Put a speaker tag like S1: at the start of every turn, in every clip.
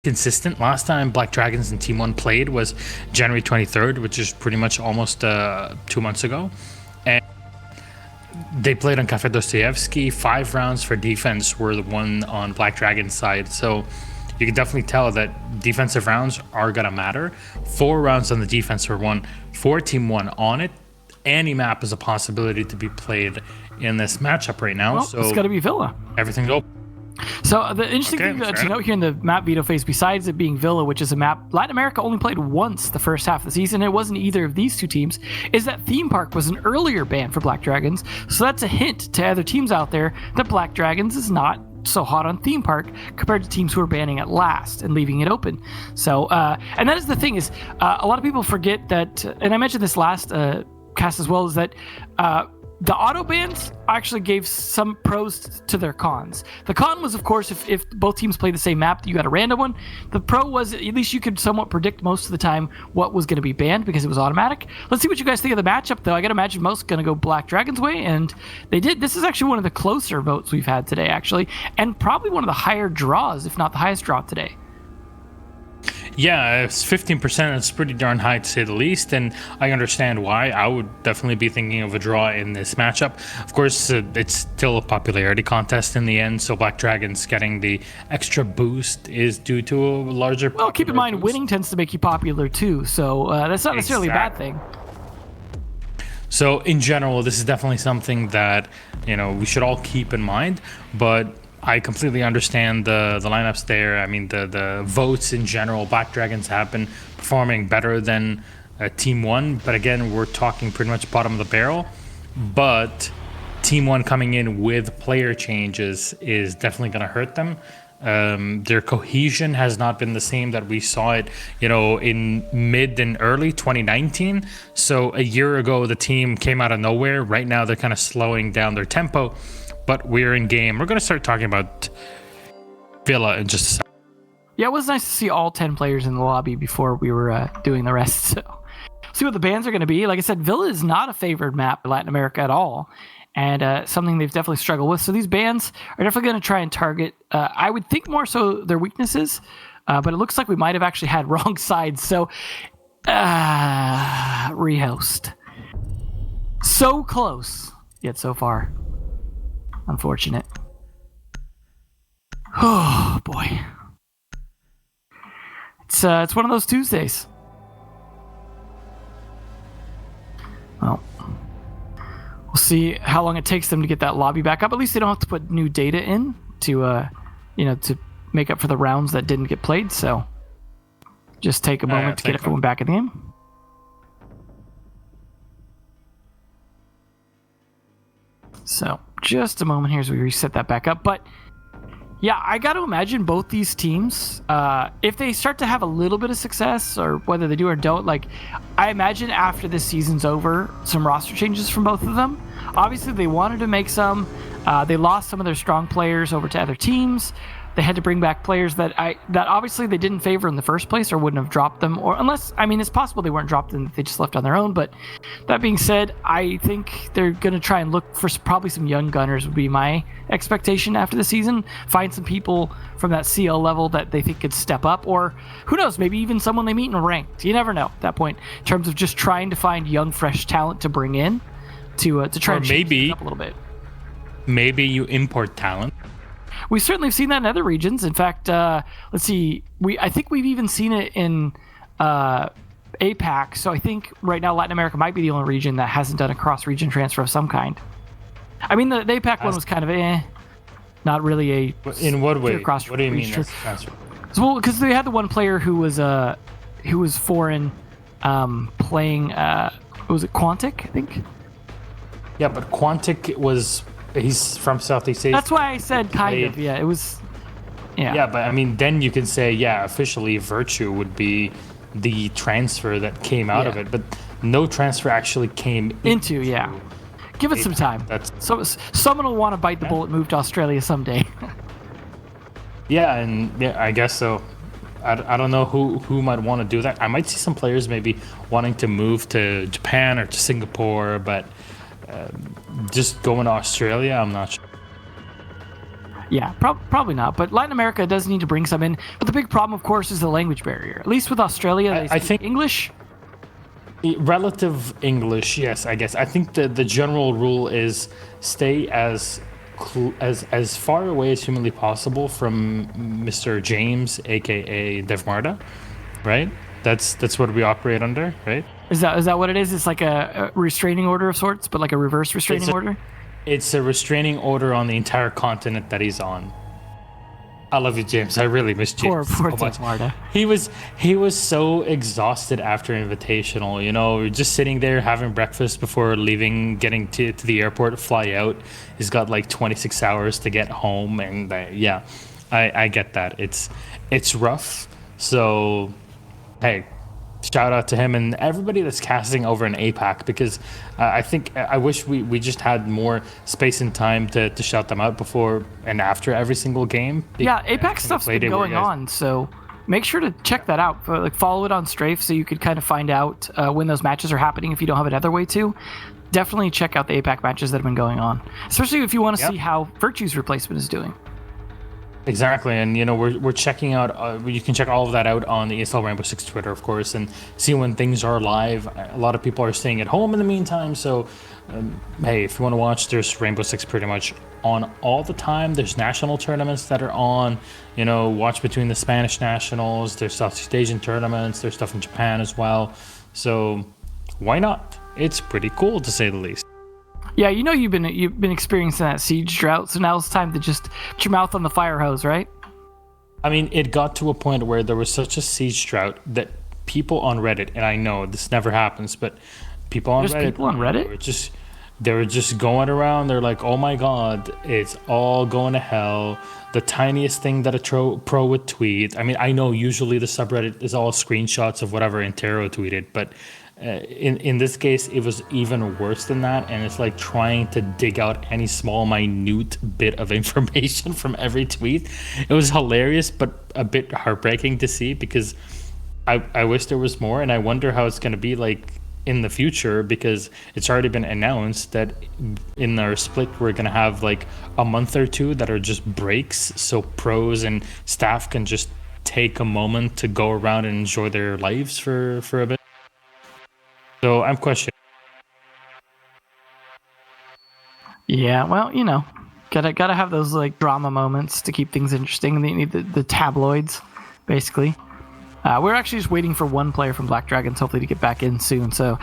S1: consistent. Last time Black Dragons and Team One played was January 23rd, which is pretty much almost 2 months ago. And they played on Cafe Dostoevsky. 5 rounds for defense were the one on Black Dragon's side. So you can definitely tell that defensive rounds are going to matter. 4 rounds on the defense were won for Team One on it. Any map is a possibility to be played in this matchup right now.
S2: Well,
S1: so
S2: it's got to be Villa.
S1: Everything's open.
S2: So the interesting thing to note here in the map veto phase, besides it being Villa, which is a map Latin America only played once the first half of the season, it wasn't either of these two teams, is that Theme Park was an earlier ban for Black Dragons. So that's a hint to other teams out there that Black Dragons is not so hot on Theme Park compared to teams who are banning it last and leaving it open. So, and that is the thing is, a lot of people forget that, and I mentioned this last cast as well, is that the auto bans actually gave some pros to their cons. The con was, of course, if both teams play the same map, you got a random one. The pro was at least you could somewhat predict most of the time what was going to be banned because it was automatic. Let's see what you guys think of the matchup, though. I got to imagine most going to go Black Dragon's way, and they did. This is actually one of the closer votes we've had today, actually, and probably one of the higher draws, if not the highest draw today.
S1: Yeah, it's 15%. It's pretty darn high to say the least, and I understand why. I would definitely be thinking of a draw in this matchup. Of course, it's still a popularity contest in the end, so Black Dragons getting the extra boost is due to a larger.
S2: Well, keep in mind, boost. Winning tends to make you popular too, so that's not necessarily a bad thing.
S1: So in general, this is definitely something that we should all keep in mind, but I completely understand the lineups there. I mean, the votes in general, Black Dragons have been performing better than Team One. But again, we're talking pretty much bottom of the barrel. But Team One coming in with player changes is definitely going to hurt them. Their cohesion has not been the same that we saw it, in mid and early 2019. So a year ago, the team came out of nowhere. Right now, they're kind of slowing down their tempo. But we're in game. We're going to start talking about Villa in just a second.
S2: Yeah, it was nice to see all 10 players in the lobby before we were doing the rest. So, see what the bans are going to be. Like I said, Villa is not a favored map in Latin America at all, and something they've definitely struggled with. So these bans are definitely going to try and target, I would think more so their weaknesses, but it looks like we might have actually had wrong sides. So, rehost. So close, yet so far. Unfortunate. Oh boy, it's one of those Tuesdays. Well, we'll see how long it takes them to get that lobby back up. At least they don't have to put new data in to to make up for the rounds that didn't get played. So just take a moment to get everyone back in the game. So just a moment here as we reset that back up. But yeah, I got to imagine both these teams, if they start to have a little bit of success, or whether they do or don't, I imagine after this season's over, some roster changes from both of them. Obviously, they wanted to make some. They lost some of their strong players over to other teams. They had to bring back players that obviously they didn't favor in the first place or wouldn't have dropped them, or unless, it's possible they weren't dropped and they just left on their own. But that being said, I think they're going to try and look for probably some young gunners would be my expectation after the season. Find some people from that CL level that they think could step up, or who knows, maybe even someone they meet in ranked. You never know at that point in terms of just trying to find young, fresh talent to bring in to try and change things up a little bit. Maybe you import talent. We certainly have seen that in other regions. In fact, let's see. I think we've even seen it in APAC. So I think right now Latin America might be the only region that hasn't done a cross-region transfer of some kind. The APAC one was kind of not really a.
S1: In what way?
S2: What
S1: do you mean transfer?
S2: Well, because they had the one player who was foreign, playing. Was it Quantic? I think.
S1: Yeah, but Quantic was. He's from Southeast Asia.
S2: That's why I said kind of. Yeah, it was. Yeah.
S1: Yeah, but then you can say, officially Virtue would be the transfer that came out of it, but no transfer actually came into.
S2: Yeah. Give it some time. Someone will want to bite the bullet, move to Australia someday.
S1: I guess so. I don't know who might want to do that. I might see some players maybe wanting to move to Japan or to Singapore, but just going to Australia, I'm not sure.
S2: Yeah, probably not. But Latin America does need to bring some in. But the big problem, of course, is the language barrier. At least with Australia, they speak
S1: think
S2: English.
S1: Relative English, yes, I guess. I think the general rule is stay as far away as humanly possible from Mr. James, aka Dev Marta, right? That's what we operate under, right?
S2: Is that what it is? It's like a restraining order of sorts, but like a reverse restraining order?
S1: It's a restraining order on the entire continent that he's on. I love you, James. I really miss James
S2: Poor
S1: so much.
S2: Marta.
S1: He was so exhausted after Invitational. You know, just sitting there having breakfast before leaving, getting to the airport, fly out. He's got like 26 hours to get home, and yeah, I get that. It's rough. So, hey, shout out to him and everybody that's casting over in APAC, because I wish we just had more space and time to shout them out before and after every single game.
S2: Yeah, APAC stuff's been going on, so make sure to check that out. Like, follow it on Strafe so you could kind of find out when those matches are happening if you don't have another way to. Definitely check out the APAC matches that have been going on, especially if you want to see how Virtue's replacement is doing.
S1: Exactly, and you know we're checking out. You can check all of that out on the ESL Rainbow Six Twitter, of course, and see when things are live. A lot of people are staying at home in the meantime, so hey, if you want to watch, there's Rainbow Six pretty much on all the time. There's national tournaments that are on. You know, watch between the Spanish nationals. There's Southeast Asian tournaments. There's stuff in Japan as well. So why not? It's pretty cool to say the least.
S2: Yeah, you know you've been experiencing that siege drought, so now it's time to just put your mouth on the fire hose, right?
S1: I mean, it got to a point where there was such a siege drought that people on Reddit, and I know this never happens, but people on Reddit they were just going around. They're like, oh my god, it's all going to hell. The tiniest thing that a pro would tweet. I mean, I know usually the subreddit is all screenshots of whatever Intero tweeted, but in this case, it was even worse than that, and it's like trying to dig out any small, minute bit of information from every tweet. It was hilarious, but a bit heartbreaking to see, because I wish there was more, and I wonder how it's going to be like in the future, because it's already been announced that in our split we're going to have like a month or two that are just breaks, so pros and staff can just take a moment to go around and enjoy their lives for a bit. So I'm questioning.
S2: Yeah, well, you know, gotta have those like drama moments to keep things interesting. They need the tabloids, basically. We're actually just waiting for one player from Black Dragons, hopefully, to get back in soon. So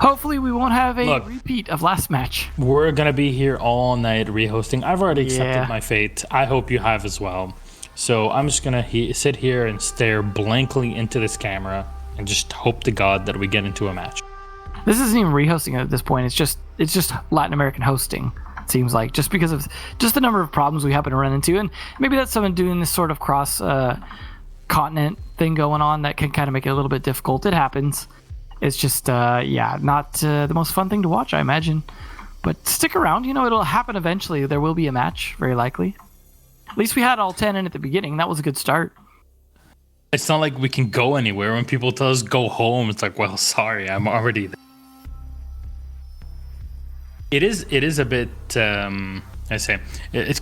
S2: hopefully we won't have a repeat of last match.
S1: We're gonna be here all night rehosting. I've already accepted my fate. I hope you have as well. So I'm just gonna sit here and stare blankly into this camera and just hope to God that we get into a match.
S2: This isn't even rehosting at this point. It's just Latin American hosting. It seems like, just because of just the number of problems we happen to run into, and maybe that's someone doing this sort of cross continent thing going on that can kind of make it a little bit difficult. It happens. It's just not the most fun thing to watch, I imagine. But stick around. You know, it'll happen eventually. There will be a match, very likely. At least we had all 10 in at the beginning. That was a good start.
S1: It's not like we can go anywhere. When people tell us go home, it's like, well, sorry, I'm already there. It is a bit, it's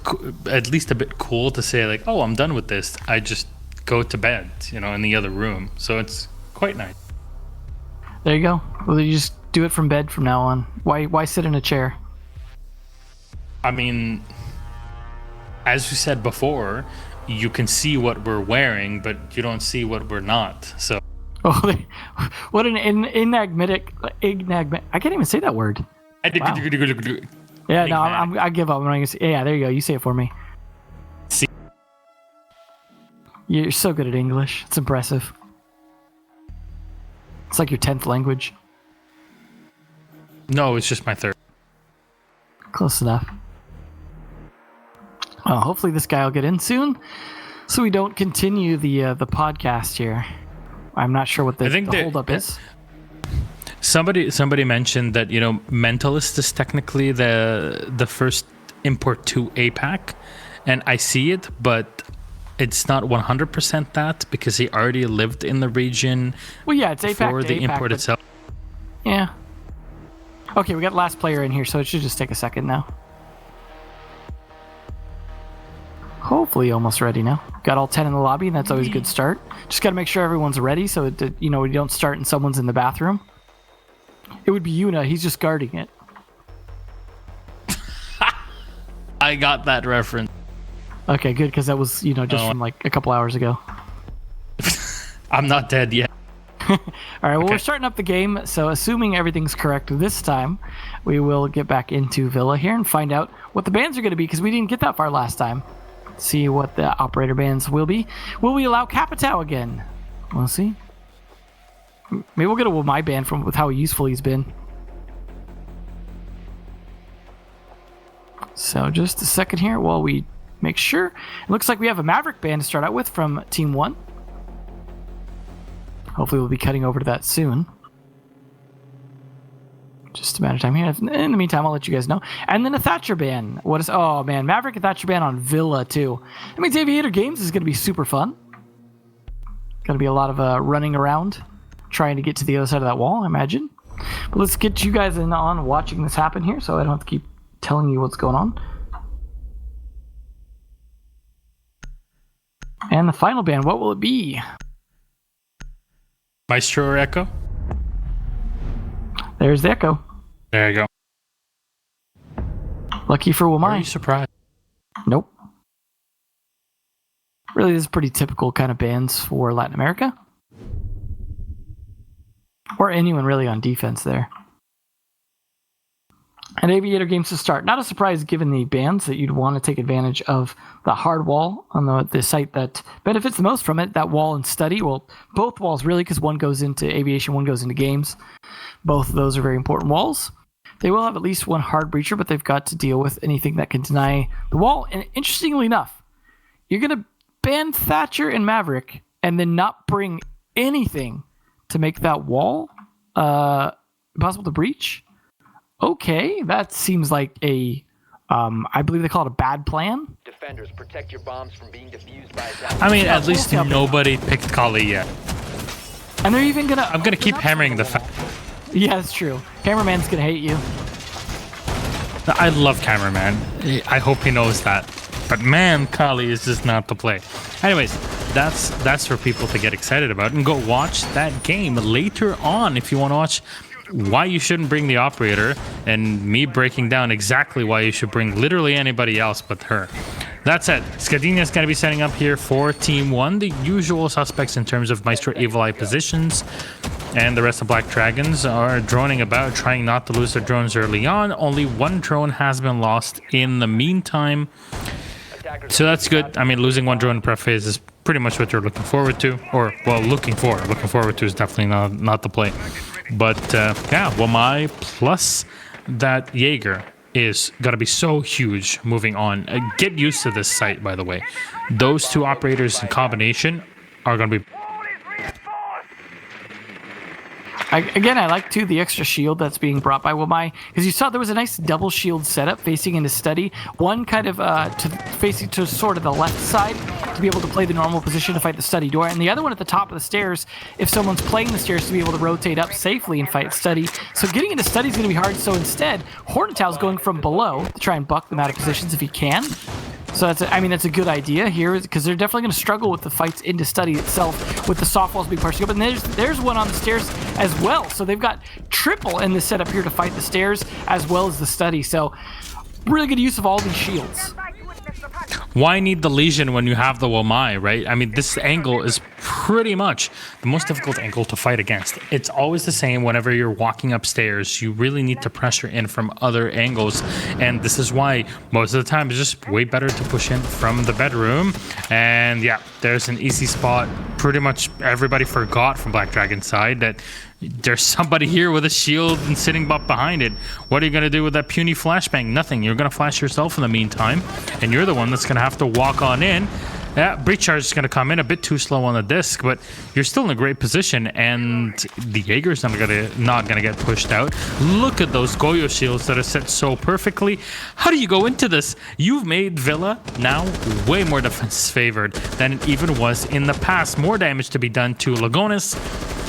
S1: at least a bit cool to say like, oh, I'm done with this. I just go to bed, you know, in the other room. So it's quite nice.
S2: There you go. Well, you just do it from bed from now on. Why sit in a chair?
S1: I mean, as we said before, you can see what we're wearing, but you don't see what we're not. So.
S2: Oh, what an enigmatic. I can't even say that word. Wow. Yeah, no, I give up. I'm not gonna say, yeah, there you go. You say it for me.
S1: See.
S2: You're so good at English. It's impressive. It's like your 10th language.
S1: No, it's just my third.
S2: Close enough. Hopefully this guy will get in soon, so we don't continue the podcast here. I'm not sure what the holdup is.
S1: Somebody mentioned that, you know, Mentalist is technically the first import to APAC, and I see it, but it's not 100% that, because he already lived in the region.
S2: Well, yeah, it's APAC
S1: before the import itself.
S2: Yeah. Okay, we got the last player in here, so it should just take a second now. hopefully almost ready now. Got all 10 in the lobby, and that's always a good start. Just got to make sure everyone's ready so it, we don't start and someone's in the bathroom. It would be oNe. He's just guarding it.
S1: I got that reference.
S2: Okay, good, because that was, just from like a couple hours ago.
S1: I'm not dead yet.
S2: All right, well, we're starting up the game, so assuming everything's correct this time, we will get back into Villa here and find out what the bans are going to be, because we didn't get that far last time. See what the operator bans will be. Will we allow Capitao again? We'll see. Maybe we'll get a my ban with how useful he's been. So just a second here while we make sure. It looks like we have a Maverick ban to start out with from Team 1. Hopefully we'll be cutting over to that soon. Just a matter of time here. In the meantime, I'll let you guys know. And then a Thatcher ban. Oh man, Maverick and Thatcher ban on Villa too. That means Aviator Games is going to be super fun. Going to be a lot of running around, trying to get to the other side of that wall, I imagine. But let's get you guys in on watching this happen here, so I don't have to keep telling you what's going on. And the final ban, what will it be?
S1: Maestro or Echo?
S2: There's the Echo.
S1: There you go.
S2: Lucky for
S1: Are you
S2: Wamai.
S1: surprised?
S2: Nope. Really, this is pretty typical kind of bans for Latin America. Or anyone really on defense there. And Aviator Games to start. Not a surprise given the bans that you'd want to take advantage of the hard wall on the site that benefits the most from it, that wall and study. Well, both walls really, because one goes into aviation, one goes into games. Both of those are very important walls. They will have at least one hard breacher, but they've got to deal with anything that can deny the wall. And interestingly enough, you're going to ban Thatcher and Maverick and then not bring anything to make that wall possible to breach. Okay, that seems like I believe they call it a bad plan.
S3: Defenders, protect your bombs from being defused by
S1: I mean, at least nobody picked Kali yet.
S2: And they're even gonna...
S1: I'm gonna keep hammering the fact.
S2: Yeah, that's true. Cameraman's gonna hate you.
S1: I love Cameraman. I hope he knows that. But man, Kali is just not the play. Anyways, that's for people to get excited about and go watch that game later on if you want to watch why you shouldn't bring the operator and me breaking down exactly why you should bring literally anybody else but her. That said, Scadina is going to be setting up here for Team 1, the usual suspects in terms of Maestro Evil Eye positions, and the rest of Black Dragons are droning about, trying not to lose their drones early on. Only one drone has been lost in the meantime, so that's good. I mean, losing one drone in prep phase is pretty much what you're looking forward to, or, well, looking forward to is definitely not the play. But yeah, Wamai plus that Jaeger is going to be so huge moving on. Get used to this site, by the way. Those two operators in combination are going to be...
S2: I like, too, the extra shield that's being brought by Wamai, because you saw there was a nice double shield setup facing into study. One kind of facing to sort of the left side to be able to play the normal position to fight the study door, and the other one at the top of the stairs if someone's playing the stairs to be able to rotate up safely and fight study. So getting into study is going to be hard, so instead, Hornetau's going from below to try and buck them out of positions if he can. So that's a good idea here, because they're definitely going to struggle with the fights into study itself with the soft walls being partially open. And there's one on the stairs as well. So they've got triple in this setup here to fight the stairs as well as the study. So really good use of all these shields.
S1: Why need the Legion when you have the Wamai, right? I mean, this angle is pretty much the most difficult angle to fight against. It's always the same whenever you're walking upstairs. You really need to pressure in from other angles, and this is why most of the time it's just way better to push in from the bedroom. And yeah, there's an easy spot. Pretty much everybody forgot from Black Dragon's side that there's somebody here with a shield and sitting up behind it. What are you going to do with that puny flashbang? Nothing. You're going to flash yourself in the meantime, and you're the one that's going to have to walk on in. Yeah, breach charge is going to come in a bit too slow on the disc, but you're still in a great position, and the Jaeger's not going to get pushed out. Look at those Goyo shields that are set so perfectly. How do you go into this? You've made Villa now way more defense favored than it even was in the past. More damage to be done to Lagonis,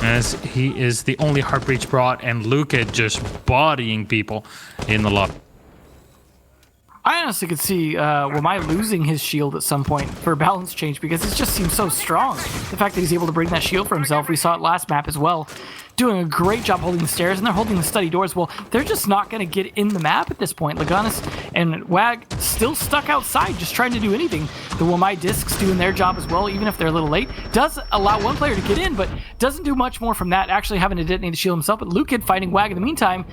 S1: as he is the only heart breach brought, and Luca just bodying people in the lobby.
S2: I honestly could see Wamai losing his shield at some point for a balance change because it just seems so strong. The fact that he's able to bring that shield for himself, we saw it last map as well. Doing a great job holding the stairs, and they're holding the study doors. Well, they're just not going to get in the map at this point. Leganis and Wag still stuck outside, just trying to do anything. The Wamai discs doing their job as well, even if they're a little late. Does allow one player to get in, but doesn't do much more from that, actually having to detonate the shield himself. But Lukid fighting Wag in the meantime.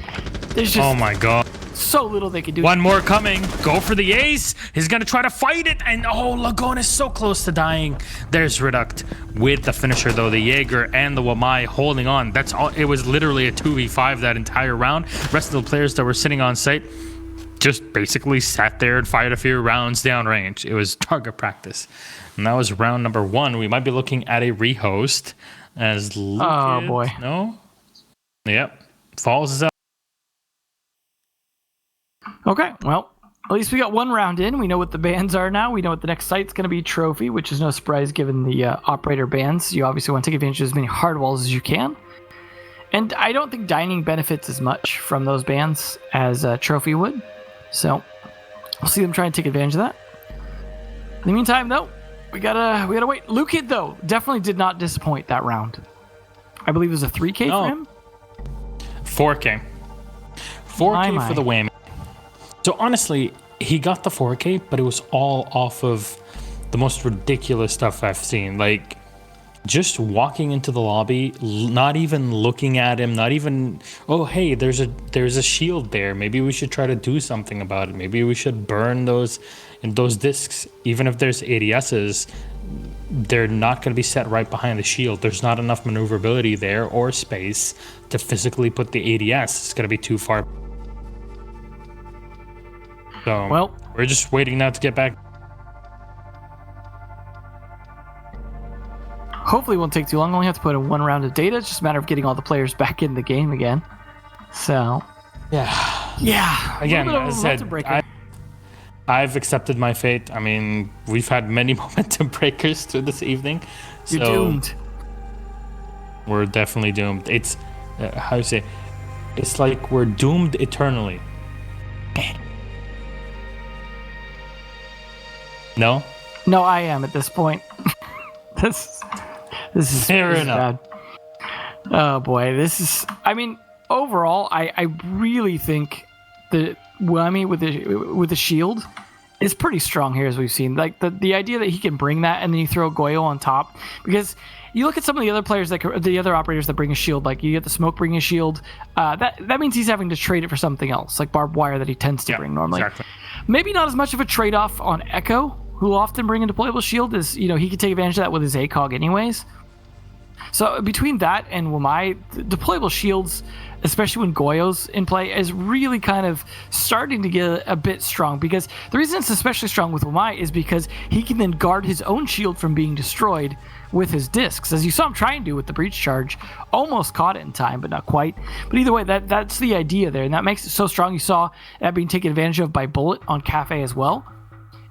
S2: There's just
S1: Oh my god.
S2: so little they can do.
S1: One more coming. Go for the ace. He's going to try to fight it. And oh, Lagon is so close to dying. There's Reduct with the finisher, though. The Jaeger and the Wamai holding on. That's all. It was literally a 2v5 that entire round. Rest of the players that were sitting on site just basically sat there and fired a few rounds downrange. It was target practice. And that was round number 1. We might be looking at a rehost as Lucas.
S2: Oh, boy.
S1: No? Yep. Falls is out.
S2: Okay, well, at least we got one round in. We know what the bans are now. We know what the next site's going to be, Trophy, which is no surprise given the operator bans. You obviously want to take advantage of as many hard walls as you can. And I don't think Dining benefits as much from those bans as Trophy would. So we'll see them try and take advantage of that. In the meantime, though, we gotta wait. Lukid, though, definitely did not disappoint that round. I believe it was a 3K for him.
S1: 4K. 4K
S2: My.
S1: for the whammy. So honestly, he got the 4K, but it was all off of the most ridiculous stuff I've seen. Like, just walking into the lobby, not even looking at him, not even, oh hey, there's a shield there. Maybe we should try to do something about it. Maybe we should burn those discs. Even if there's ADSs, they're not going to be set right behind the shield. There's not enough maneuverability there or space to physically put the ADS. It's going to be too far. So,
S2: Well,
S1: we're just waiting now to get back.
S2: hopefully it won't take too long. Only have to put in one round of data. It's just a matter of getting all the players back in the game again. So, yeah.
S1: Again,
S2: A little bit of
S1: as
S2: a
S1: I
S2: momentum
S1: said,
S2: breaker.
S1: I've accepted my fate. I mean, we've had many momentum breakers through this evening.
S2: You're
S1: so
S2: doomed.
S1: We're definitely doomed. It's, how you say, it's like we're doomed eternally. No?
S2: No, I am at this point. this is
S1: Fair
S2: this is
S1: enough.
S2: bad. Oh boy, this is. I mean, overall, I really think the Whammy with the shield is pretty strong here, as we've seen. Like the idea that he can bring that and then you throw Goyo on top, because you look at some of the other players the other operators that bring a shield, like you get the smoke bringing a shield. That means he's having to trade it for something else, like barbed wire that he tends to bring normally.
S1: Exactly.
S2: Maybe not as much of a trade-off on Echo, who often bring a deployable shield, is, he could take advantage of that with his ACOG anyways. So between that and Wamai, deployable shields, especially when Goyo's in play, is really kind of starting to get a bit strong, because the reason it's especially strong with Wamai is because he can then guard his own shield from being destroyed with his discs, as you saw him try and do with the breach charge. Almost caught it in time, but not quite. But either way, that's the idea there, and that makes it so strong. You saw that being taken advantage of by Bullet on Cafe as well.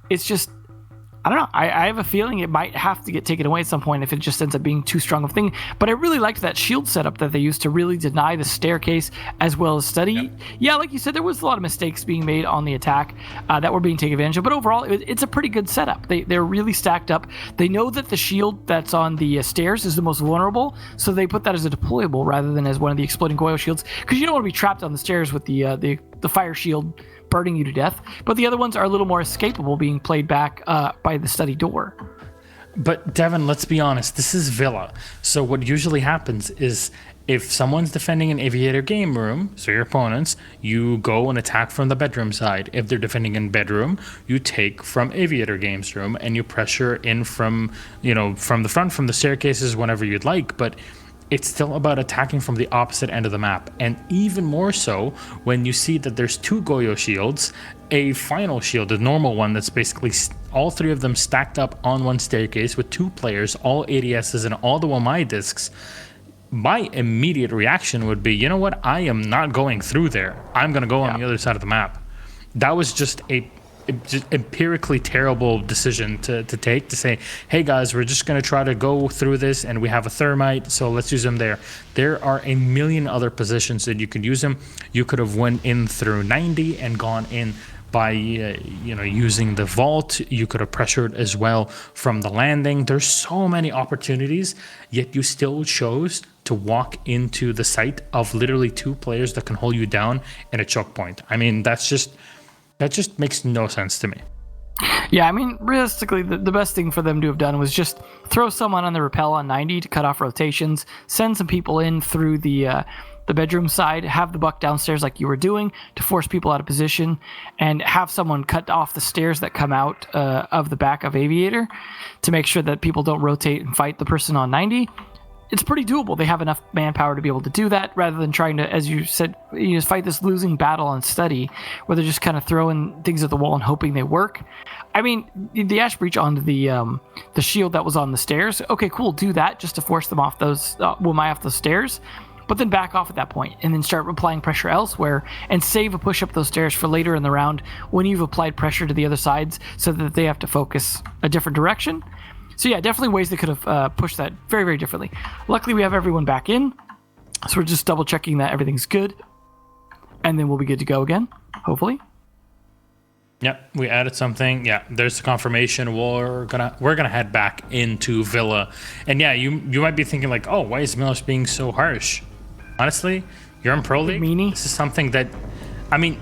S2: It's just, I don't know. I have a feeling it might have to get taken away at some point if it just ends up being too strong of a thing. But I really liked that shield setup that they used to really deny the staircase as well as study. Yep. Yeah, like you said, there was a lot of mistakes being made on the attack that were being taken advantage of. But overall, it's a pretty good setup. They're really stacked up. They know that the shield that's on the stairs is the most vulnerable, so they put that as a deployable rather than as one of the exploding Goyo shields, because you don't want to be trapped on the stairs with the fire shield burning you to death. But the other ones are a little more escapable, being played back by the study door.
S1: But Devin, let's be honest, this is Villa. So what usually happens is if someone's defending an aviator game room, so your opponents, you go and attack from the bedroom side. If they're defending in bedroom, you take from aviator games room and you pressure in from the front, from the staircases, whenever you'd like. But it's still about attacking from the opposite end of the map. And even more so when you see that there's 2 Goyo shields, a final shield, a normal one that's basically all 3 of them stacked up on one staircase with 2 players, all ADSs and all the Wamai discs. My immediate reaction would be, you know what? I am not going through there. I'm going to go on the other side of the map. That was just a empirically terrible decision to take, to say, hey guys, we're just going to try to go through this and we have a thermite, so let's use them there. There are a million other positions that you could use them. You could have went in through 90 and gone in by using the vault. You could have pressured as well from the landing. There's so many opportunities, yet you still chose to walk into the sight of literally 2 players that can hold you down in a choke point. I mean, that just makes no sense to me.
S2: Yeah, I mean, realistically, the best thing for them to have done was just throw someone on the rappel on 90 to cut off rotations, send some people in through the bedroom side, have the buck downstairs like you were doing to force people out of position, and have someone cut off the stairs that come out of the back of Aviator to make sure that people don't rotate and fight the person on 90. It's pretty doable. They have enough manpower to be able to do that rather than trying to, as you said, fight this losing battle on study where they're just kind of throwing things at the wall and hoping they work. I mean, the Ash Breach onto the shield that was on the stairs. Okay, cool. Do that just to force them off those off those stairs. But then back off at that point and then start applying pressure elsewhere and save a push up those stairs for later in the round when you've applied pressure to the other sides so that they have to focus a different direction. So yeah, definitely ways they could have pushed that very, very differently. Luckily, we have everyone back in, so we're just double checking that everything's good, and then we'll be good to go again, hopefully.
S1: Yep, we added something. Yeah, there's the confirmation. We're gonna head back into Villa, and yeah, you might be thinking like, oh, why is Miller's being so harsh? Honestly, you're in Pro League.
S2: Meanie.
S1: This is something that, I mean,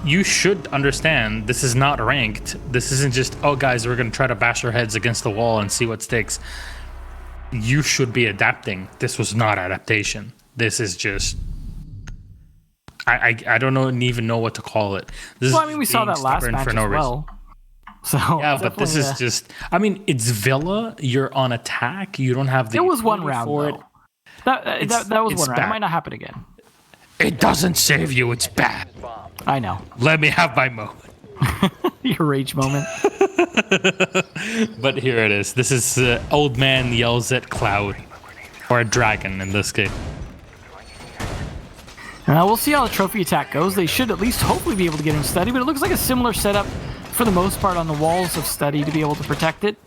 S1: you should understand. This is not ranked. This isn't just, oh guys, we're gonna try to bash our heads against the wall and see what sticks. You should be adapting. This was not adaptation. This is just, I don't even know what to call it. This
S2: I mean, we saw that last match as well. So
S1: yeah, but this is just, I mean, it's Villa. You're on attack. You don't have the.
S2: It was one round though. That was one round. It might not happen again.
S1: It doesn't save you. It's bad.
S2: I know.
S1: Let me have my moment.
S2: Your rage moment.
S1: But here it is. This is old man yells at cloud, or a dragon in this case.
S2: We'll see how the trophy attack goes. They should at least hopefully be able to get in study, but it looks like a similar setup for the most part on the walls of study to be able to protect it,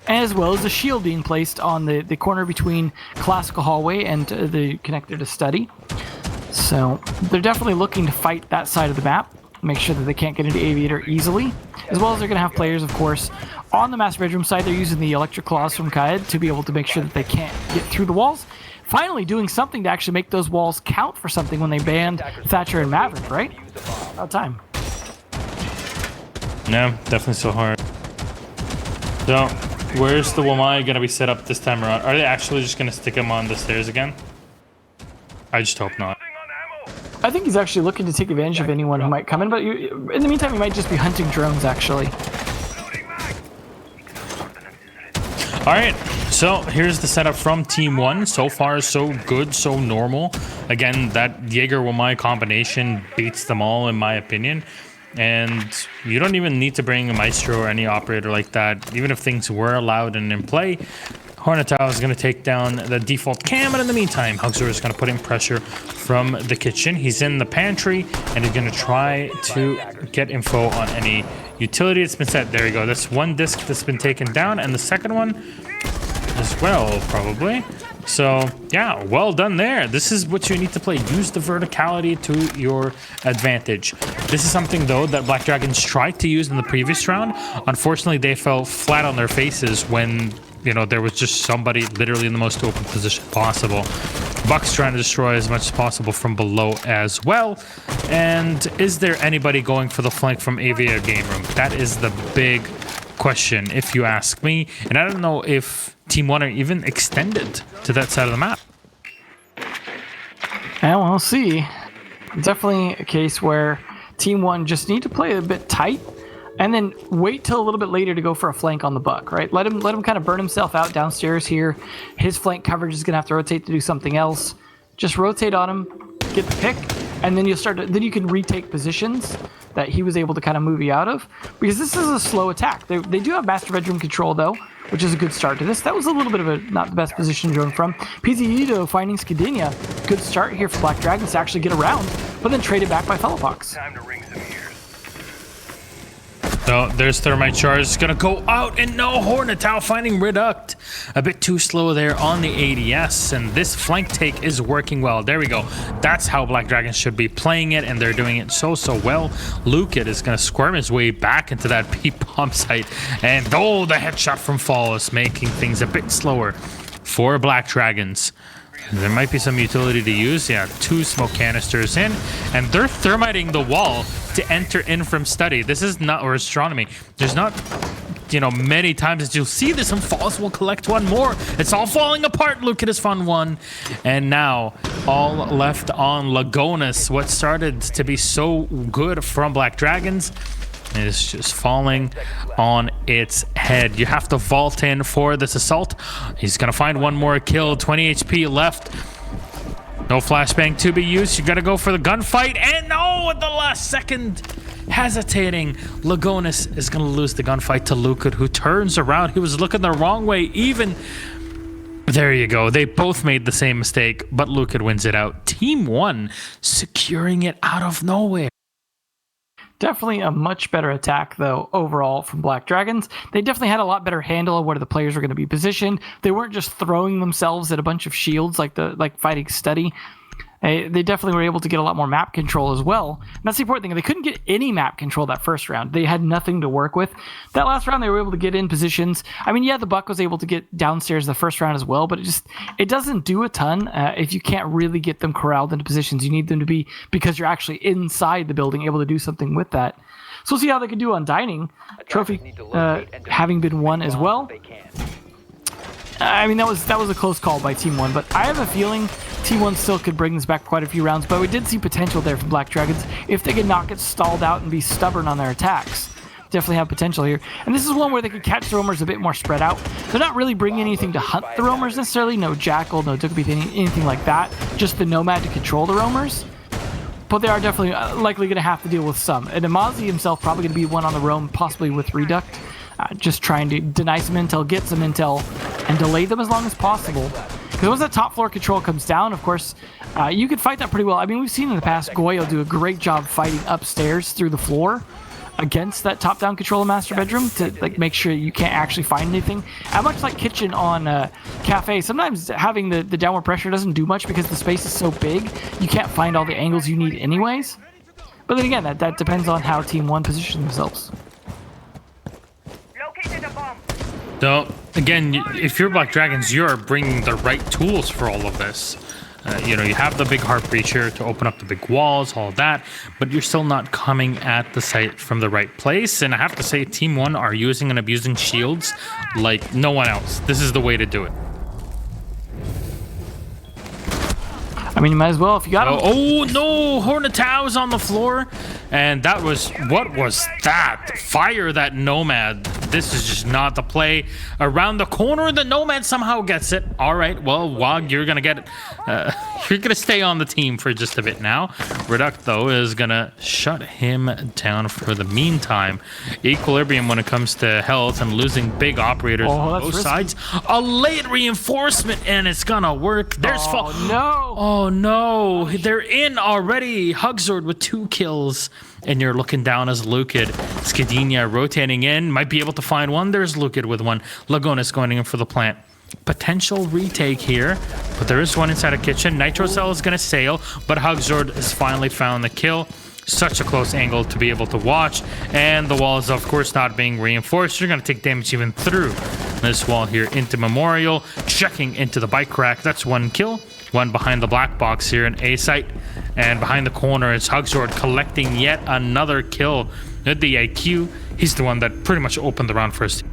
S2: as well as the shield being placed on the corner between classical hallway and the connector to study. So they're definitely looking to fight that side of the map, make sure that they can't get into Aviator easily, as well as they're going to have players, of course, on the master bedroom side. They're using the electric claws from Kaed to be able to make sure that they can't get through the walls. Finally doing something to actually make those walls count for something when they banned Thatcher and Maverick, right? About time.
S1: No, definitely so hard. So, where's the Wamai going to be set up this time around? Are they actually just going to stick him on the stairs again? I just hope not.
S2: I think he's actually looking to take advantage of anyone who might come in, but in the meantime, he might just be hunting drones, actually.
S1: All right, so here's the setup from Team 1. So far, so good, so normal. Again, that Jaeger-Wamai combination beats them all, in my opinion. And you don't even need to bring a Maestro or any operator like that. Even if things were allowed and in play, Hornetau is going to take down the default cam, and in the meantime, Hugzor is going to put in pressure from the kitchen. He's in the pantry, and he's going to try to get info on any utility that's been set. There you go. That's one disc that's been taken down, and the second one as well, probably. So, yeah, well done there. This is what you need to play. Use the verticality to your advantage. This is something, though, that Black Dragons tried to use in the previous round. Unfortunately, they fell flat on their faces when, you know, there was just somebody literally in the most open position possible. Buck's trying to destroy as much as possible from below as well. And is there anybody going for the flank from Aviator Game Room? That is the big question, if you ask me. And I don't know if Team 1 are even extended to that side of the map.
S2: And we'll see. Definitely a case where Team 1 just need to play a bit tight and then wait till a little bit later to go for a flank on the Buck, right? Let him kind of burn himself out downstairs here. His flank coverage is going to have to rotate to do something else. Just rotate on him, get the pick, and then then you can retake positions that he was able to kind of move you out of, because this is a slow attack. They do have master bedroom control though, which is a good start to this. That was a little bit of a not the best position drone from PZEdo finding Skidania. Good start here for Black Dragons to actually get around, but then traded back by Fellowpox.
S4: Time to ring some ears.
S1: No, there's Thermite Charge. It's going to go out, and no, Hornetow finding Reduct. A bit too slow there on the ADS, and this flank take is working well. There we go. That's how Black Dragons should be playing it, and they're doing it so well. Lukid is going to squirm his way back into that P-bomb site, and the headshot from Fall is making things a bit slower for Black Dragons. There might be some utility to use. Yeah, 2 smoke canisters in, and they're thermiting the wall to enter in from study. This is not, or astronomy. There's not, many times that you'll see this, and Falls will collect one more. It's all falling apart. Look at his fun one. And now all left on Lagonis. What started to be so good from Black Dragons is just falling on its head. You have to vault in for this assault. He's gonna find one more kill. 20 HP left. No flashbang to be used. You gotta go for the gunfight, and no, at the last second, hesitating, Lagonis is gonna lose the gunfight to Lukid, who turns around. He was looking the wrong way. Even there you go. They both made the same mistake, but Lukid wins it out. Team 1 securing it out of nowhere.
S2: Definitely a much better attack, though, overall from Black Dragons. They definitely had a lot better handle of where the players were going to be positioned. They weren't just throwing themselves at a bunch of shields like fighting Study. They definitely were able to get a lot more map control as well. And that's the important thing. They couldn't get any map control that first round. They had nothing to work with. That last round, they were able to get in positions. I mean, yeah, the Buck was able to get downstairs the first round as well, but it doesn't do a ton if you can't really get them corralled into positions. You need them to be, because you're actually inside the building, able to do something with that. So we'll see how they can do on Dining. Trophy having been won as well. I mean, that was a close call by Team 1, but I have a feeling Team 1 still could bring this back quite a few rounds, but we did see potential there from Black Dragons if they could not get stalled out and be stubborn on their attacks. Definitely have potential here. And this is one where they could catch the roamers a bit more spread out. They're not really bringing anything to hunt the roamers necessarily. No Jackal, no Dukabeath, anything like that. Just the Nomad to control the roamers. But they are definitely likely going to have to deal with some. And Amazi himself probably going to be one on the roam, possibly with Reduct. Just trying to deny some intel, get some intel, and delay them as long as possible. Because once that top floor control comes down, of course, you could fight that pretty well. I mean, we've seen in the past Goyo do a great job fighting upstairs through the floor against that top-down control of Master Bedroom to make sure you can't actually find anything. And much like Kitchen on Cafe, sometimes having the downward pressure doesn't do much because the space is so big, you can't find all the angles you need anyways. But then again, that depends on how Team 1 positions themselves.
S1: So, again, if you're Black Dragons, you're bringing the right tools for all of this. You have the big heart breacher to open up the big walls, all of that, but you're still not coming at the site from the right place. And I have to say, Team 1 are using and abusing shields like no one else. This is the way to do it.
S2: I mean, you might as well if you got him.
S1: Oh no, Hornetow is on the floor, and what was that? Fire that Nomad. This is just not the play. Around the corner, the Nomad somehow gets it. All right, well, Wog, you're gonna get it. You're gonna stay on the team for just a bit now. Reduct, though, is gonna shut him down for the meantime. Equilibrium when it comes to health and losing big operators on both sides. A late reinforcement, and it's gonna work. There's Fall.
S2: No.
S1: Oh no, they're in already. Hugzord with 2 kills. And you're looking down as Lukid. Skadinia rotating in. Might be able to find one. There's Lukid with one. Lagonis going in for the plant. Potential retake here. But there is one inside a kitchen. Nitro Cell is going to sail. But Hugzord has finally found the kill. Such a close angle to be able to watch. And the wall is, of course, not being reinforced. You're going to take damage even through this wall here into Memorial. Checking into the bike rack. That's 1 kill. One behind the black box here in A site. And behind the corner is Hugzord collecting yet another kill at the IQ. He's the one that pretty much opened the round first.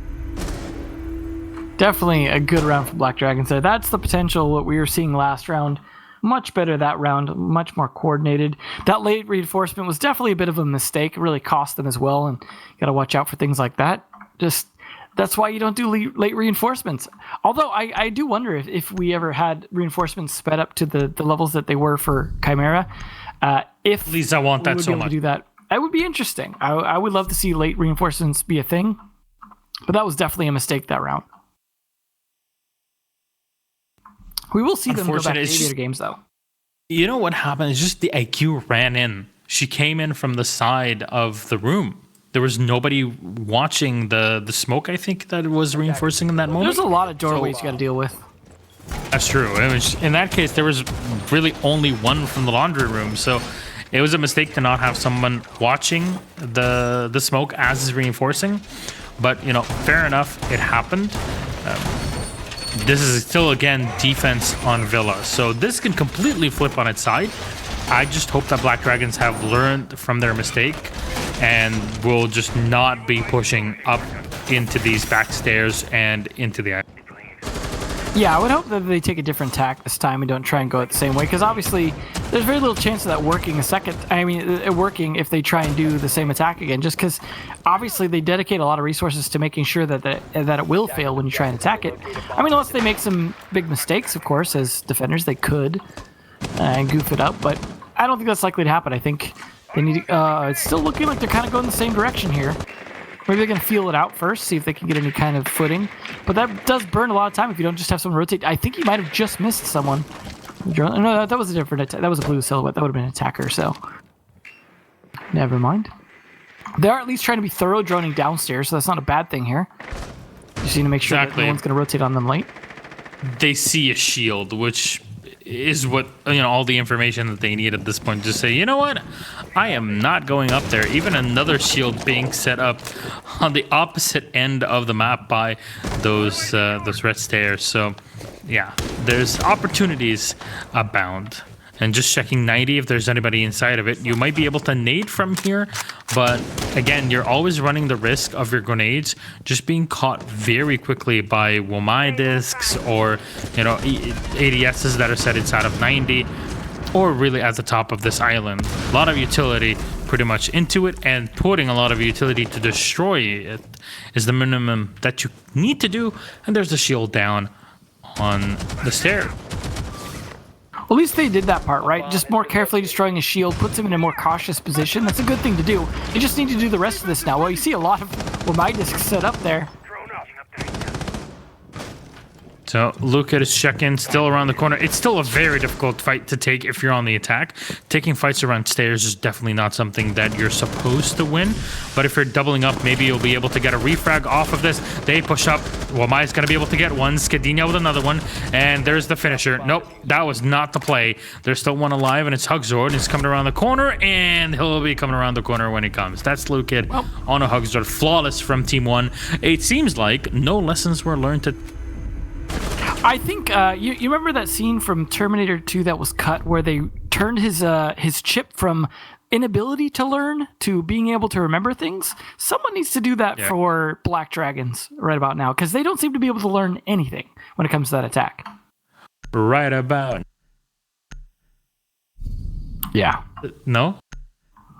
S2: Definitely a good round for Black Dragons there. That's the potential what we were seeing last round. Much better that round, much more coordinated. That late reinforcement was definitely a bit of a mistake. It really cost them as well, and you got to watch out for things like that. That's why you don't do late reinforcements. Although I do wonder if we ever had reinforcements sped up to the levels that they were for Chimera. If
S1: at least I want that so much.
S2: To do that, it would be interesting. I would love to see late reinforcements be a thing, but that was definitely a mistake that round. We will see them go back to aviator games though.
S1: You know what happened? It's just the IQ ran in. She came in from the side of the room. There was nobody watching the smoke, I think, that was reinforcing in that moment.
S2: There's a lot of doorways you got to deal with.
S1: That's true. In that case, there was really only one from the laundry room, so it was a mistake to not have someone watching the smoke as is reinforcing. But, you know, fair enough, it happened. This is still, again, defense on Villa, so this can completely flip on its side. I just hope that Black Dragons have learned from their mistake and will just not be pushing up into these back stairs and into the...
S2: Yeah, I would hope that they take a different tack this time and don't try and go it the same way, because obviously there's very little chance of that working working if they try and do the same attack again, just because obviously they dedicate a lot of resources to making sure that it will fail when you try and attack it. I mean, unless they make some big mistakes, of course, as defenders, they could and goof it up, but I don't think that's likely to happen. I think they need to, it's still looking like they're kind of going the same direction here. Maybe they're going to feel it out first, see if they can get any kind of footing. But that does burn a lot of time if you don't just have someone rotate. I think he might have just missed someone. No, that was a different attack. That was a blue silhouette. That would have been an attacker, so... Never mind. They are at least trying to be thorough droning downstairs, so that's not a bad thing here. Just need to make sure that no one's going to rotate on them late.
S1: They see a shield, which is what, you know, all the information that they need at this point. Just say, you know what, I am not going up there. Even another shield being set up on the opposite end of the map by those red stairs. So yeah, there's opportunities abound. And just checking 90 if there's anybody inside of it. You might be able to nade from here, but again, you're always running the risk of your grenades just being caught very quickly by oNe discs or, you know, ADSs that are set inside of 90, or really at the top of this island. A lot of utility pretty much into it, and putting a lot of utility to destroy it is the minimum that you need to do. And there's the shield down on the stair.
S2: Well, at least they did that part, right? Just more carefully destroying a shield puts him in a more cautious position. That's a good thing to do. You just need to do the rest of this now. Well, you see a lot of oNe discs set up there.
S1: So look at his check-in, still around the corner. It's still a very difficult fight to take if you're on the attack. Taking fights around stairs is definitely not something that you're supposed to win. But if you're doubling up, maybe you'll be able to get a refrag off of this. They push up. oNe's going to be able to get one. Skadina with another one. And there's the finisher. Nope, that was not the play. There's still one alive, and it's Hugzord. He's coming around the corner, and he'll be coming around the corner when he comes. That's Lukid on a Hugzord. Flawless from Team 1. It seems like no lessons were learned to...
S2: I think you remember that scene from Terminator 2 that was cut where they turned his chip from inability to learn to being able to remember things? Someone needs to do that for Black Dragons right about now, because they don't seem to be able to learn anything when it comes to that attack.
S1: Right about.
S2: Yeah.
S1: No?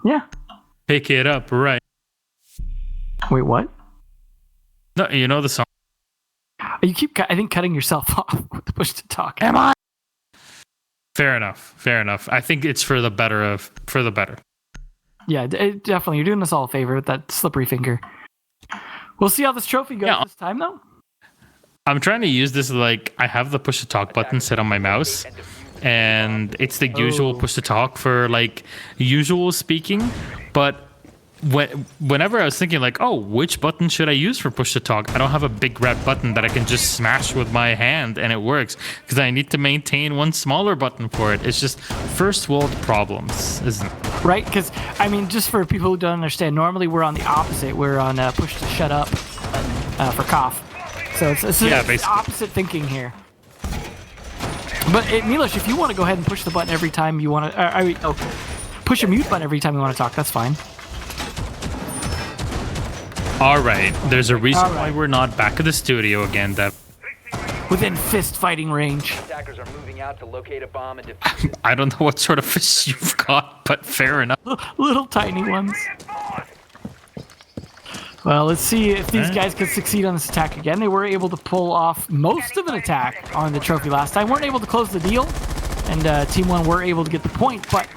S2: Yeah.
S1: Pick it up, right.
S2: Wait, what?
S1: No, you know the song.
S2: You keep, I think, cutting yourself off with the push to talk.
S1: Am I? Fair enough. Fair enough. I think it's for the better.
S2: Yeah, definitely. You're doing us all a favor with that slippery finger. We'll see how this trophy goes this time, though.
S1: I'm trying to use this like I have the push to talk button set on my mouse, and it's the usual push to talk for like usual speaking, but whenever I was thinking like, oh, which button should I use for push to talk? I don't have a big red button that I can just smash with my hand and it works, because I need to maintain one smaller button for it. It's just first world problems, isn't it?
S2: Right, because, I mean, just for people who don't understand, normally we're on the opposite. We're on push to shut up for cough. So it's opposite thinking here. But Milos, if you want to go ahead and push the button every time you want to, push a mute button every time you want to talk, that's fine.
S1: All right, there's a reason why we're not back at the studio again. That
S2: within fist fighting range.
S3: Attackers are moving out to locate a bomb and defuse.
S1: I don't know what sort of fists you've got, but fair enough.
S2: Little tiny ones. Well, let's see if these guys can succeed on this attack again. They were able to pull off most of an attack on the trophy last time. Weren't able to close the deal, and Team 1 were able to get the point, but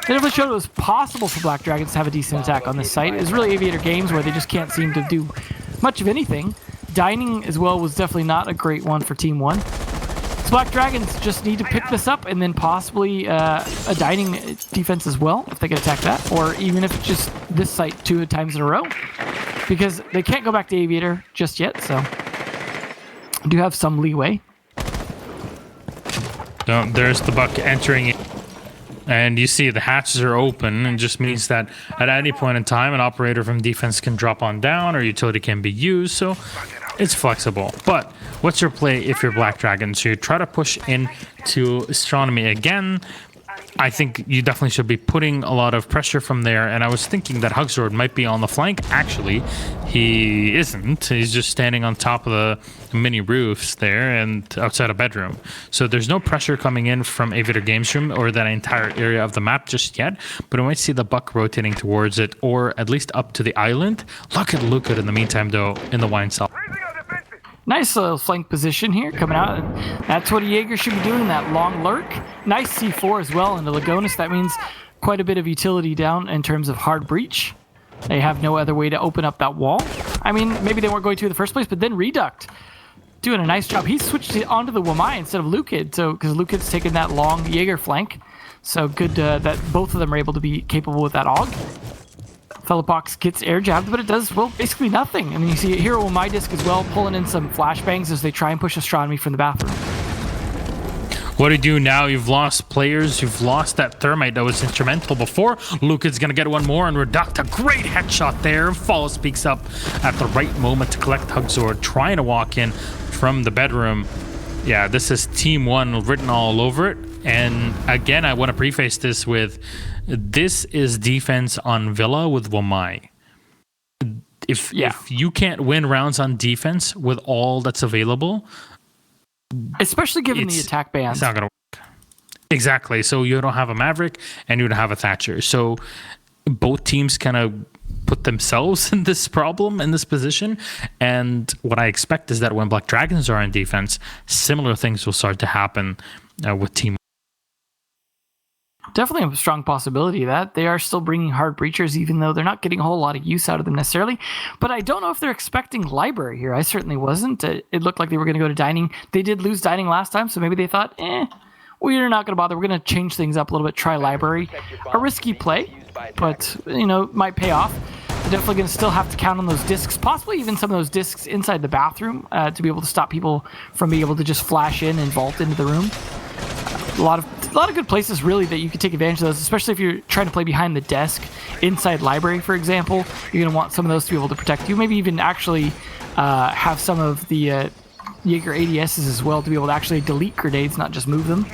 S2: they definitely showed it was possible for Black Dragons to have a decent attack on this site. It's really Aviator Games where they just can't seem to do much of anything. Dining as well was definitely not a great one for Team 1. Black Dragons just need to pick this up and then possibly a dining defense as well, if they can attack that, or even if it's just this site 2 times in a row, because they can't go back to Aviator just yet, so do have some leeway.
S1: No, there's the buck entering in. And you see the hatches are open, and just means that at any point in time, an operator from defense can drop on down or utility can be used, so it's flexible. But what's your play if you're Black Dragon? So you try to push into Astronomy again. I think you definitely should be putting a lot of pressure from there, and I was thinking that Hugsword might be on the flank. Actually, he isn't. He's just standing on top of the mini roofs there and outside a bedroom. So there's no pressure coming in from Aviator Games Room or that entire area of the map just yet, but I might see the buck rotating towards it, or at least up to the island. Look at Luca in the meantime, though, in the wine cell.
S2: Nice little flank position here coming out. That's what a Jaeger should be doing, that long lurk. Nice C4 as well into Lagonis. That means quite a bit of utility down in terms of hard breach. They have no other way to open up that wall. I mean, maybe they weren't going to in the first place, but then Reduct doing a nice job. He switched it onto the Wamai instead of Lukid, so because Lukid's taken that long Jaeger flank. So good that both of them are able to be capable with that AUG. Fellowpox gets air jabbed, but it does, well, basically nothing. I mean, you see Hero on my disc as well, pulling in some flashbangs as they try and push Astronomy from the bathroom.
S1: What do you do now? You've lost players. You've lost that Thermite that was instrumental before. Luca's going to get one more, and Reduct, a great headshot there. Fall speaks up at the right moment to collect Hugsword, trying to walk in from the bedroom. Yeah, this is Team 1 written all over it. And again, I want to preface this with, this is defense on Villa with Wamai. If you can't win rounds on defense with all that's available,
S2: especially given the attack bans,
S1: it's not going to work. Exactly. So you don't have a Maverick and you don't have a Thatcher. So both teams kind of put themselves in this problem, in this position. And what I expect is that when Black Dragons are in defense, similar things will start to happen with Team.
S2: Definitely a strong possibility that they are still bringing hard breachers, even though they're not getting a whole lot of use out of them necessarily. But I don't know if they're expecting library here. I certainly wasn't. It looked like they were going to go to dining. They did lose dining last time, so maybe they thought, we're not going to bother. We're going to change things up a little bit, try library. A risky play, but, might pay off. They're definitely going to still have to count on those discs, possibly even some of those discs inside the bathroom to be able to stop people from being able to just flash in and vault into the room. A lot of good places really that you could take advantage of those, especially if you're trying to play behind the desk inside library, for example. You're going to want some of those to be able to protect you. Maybe even actually have some of the Jaeger ADSs as well to be able to actually delete grenades, not just move them.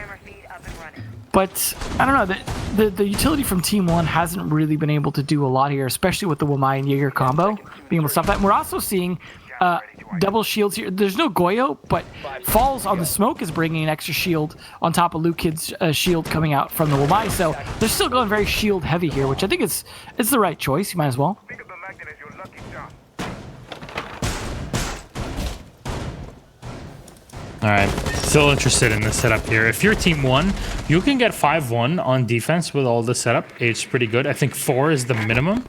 S2: But I don't know, the utility from Team 1 hasn't really been able to do a lot here, especially with the Wamai and Jaeger combo, being able to stop that. And we're also seeing double shields here. There's no Goyo, but Falls on the smoke is bringing an extra shield on top of Lukid's shield coming out from the Wamai. So they're still going very shield heavy here, which I think it's the right choice. You might as well.
S1: All right, still interested in the setup here. If you're Team 1, you can get 5-1 on defense with all the setup. It's pretty good. I think 4 is the minimum.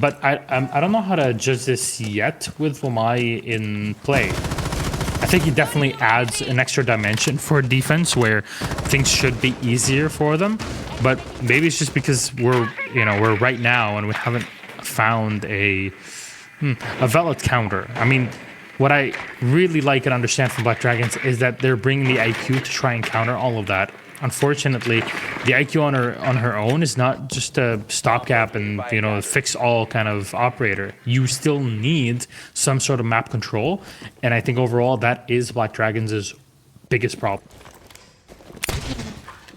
S1: But I don't know how to judge this yet with Wamai in play. I think he definitely adds an extra dimension for defense where things should be easier for them. But maybe it's just because we're right now and we haven't found a valid counter. I mean, what I really like and understand from Black Dragons is that they're bringing the IQ to try and counter all of that. Unfortunately, the IQ on her own is not just a stopgap and fix all kind of operator. You still need some sort of map control, and I think overall that is Black Dragons' biggest problem.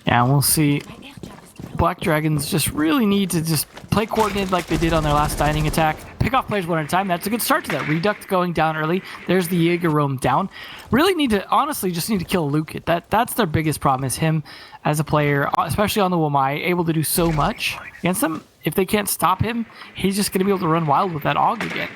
S2: Yeah, we'll see. Black Dragons just really need to just play coordinated like they did on their last dining attack. Pick off players one at a time. That's a good start to that. Reduct going down early. There's the Jaeger roam down. Really honestly just need to kill Luke. That's their biggest problem, is him as a player, especially on the Wamai, able to do so much against them. If they can't stop him, he's just going to be able to run wild with that AUG again.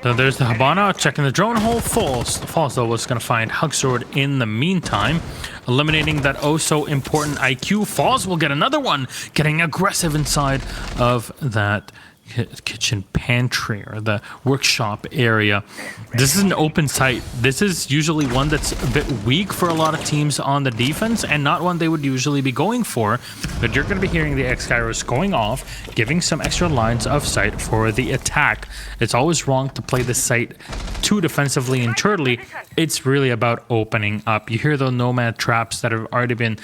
S1: So there's the Habana checking the drone hole. Falls though was going to find Hugsword in the meantime, eliminating that oh so important IQ. Falls will get another one, getting aggressive inside of that kitchen pantry or the workshop area. This is an open site. This is usually one that's a bit weak for a lot of teams on the defense and not one they would usually be going for, but you're going to be hearing the X-Gyros going off, giving some extra lines of sight for the attack. It's always wrong to play this site too defensively and turtly. It's really about opening up. You hear the nomad traps that have already been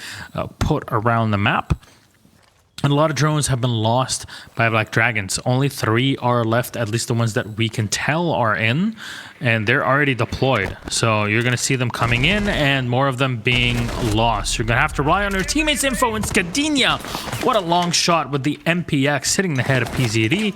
S1: put around the map. And a lot of drones have been lost by Black Dragons. Only 3 are left, at least the ones that we can tell are in. And they're already deployed. So you're going to see them coming in and more of them being lost. You're going to have to rely on your teammates' info. And Skadinia, what a long shot with the MPX hitting the head of PZD.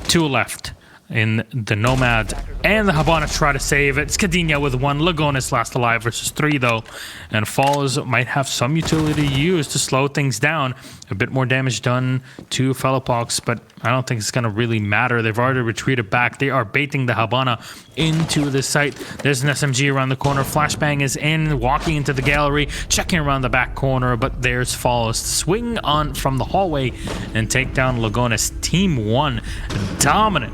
S1: 2 left in the Nomad, and the Habana try to save it. Skadinia with 1. Lagonis last alive versus 3 though, and Falls might have some utility to use to slow things down. A bit more damage done to Fellowpox, but I don't think it's going to really matter. They've already retreated back. They are baiting the Habana into the site. There's an SMG around the corner. Flashbang is in, walking into the gallery, checking around the back corner, but there's Falls. Swing on from the hallway and take down Lagonis. Team 1 dominant.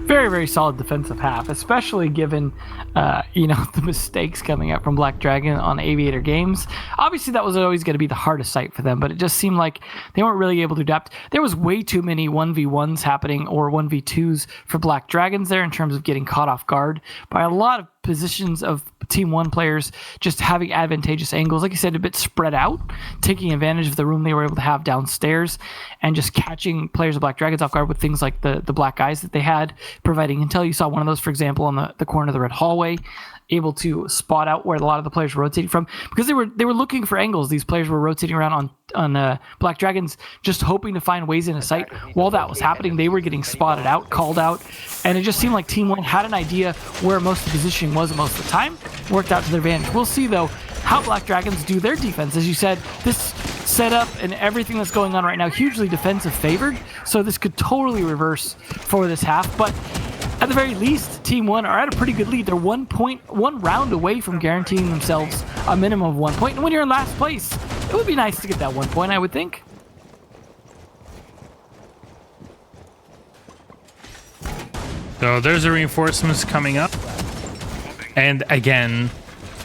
S2: Very, very solid defensive half, especially given, the mistakes coming up from Black Dragon on Aviator Games. Obviously, that was always going to be the hardest site for them, but it just seemed like they weren't really able to adapt. There was way too many 1v1s happening or 1v2s for Black Dragons there in terms of getting caught off guard by a lot of positions of Team 1 players just having advantageous angles. Like you said, a bit spread out, taking advantage of the room they were able to have downstairs and just catching players of Black Dragons off guard with things like the black eyes that they had, providing intel. You saw one of those, for example, on the corner of the red hallway, able to spot out where a lot of the players were rotating from because they were looking for angles. These players were rotating around on Black Dragons, just hoping to find ways in a site. While that was happening, they were getting spotted out, called out, and it just seemed like Team 1 had an idea where most of the positioning was most of the time. Worked out to their advantage. We'll see, though, how Black Dragons do their defense. As you said, this setup and everything that's going on right now, hugely defensive favored, so this could totally reverse for this half, but at the very least, Team 1 are at a pretty good lead. They're 1 round away from guaranteeing themselves a minimum of 1 point. And when you're in last place, it would be nice to get that 1 point, I would think.
S1: So there's the reinforcements coming up. And again,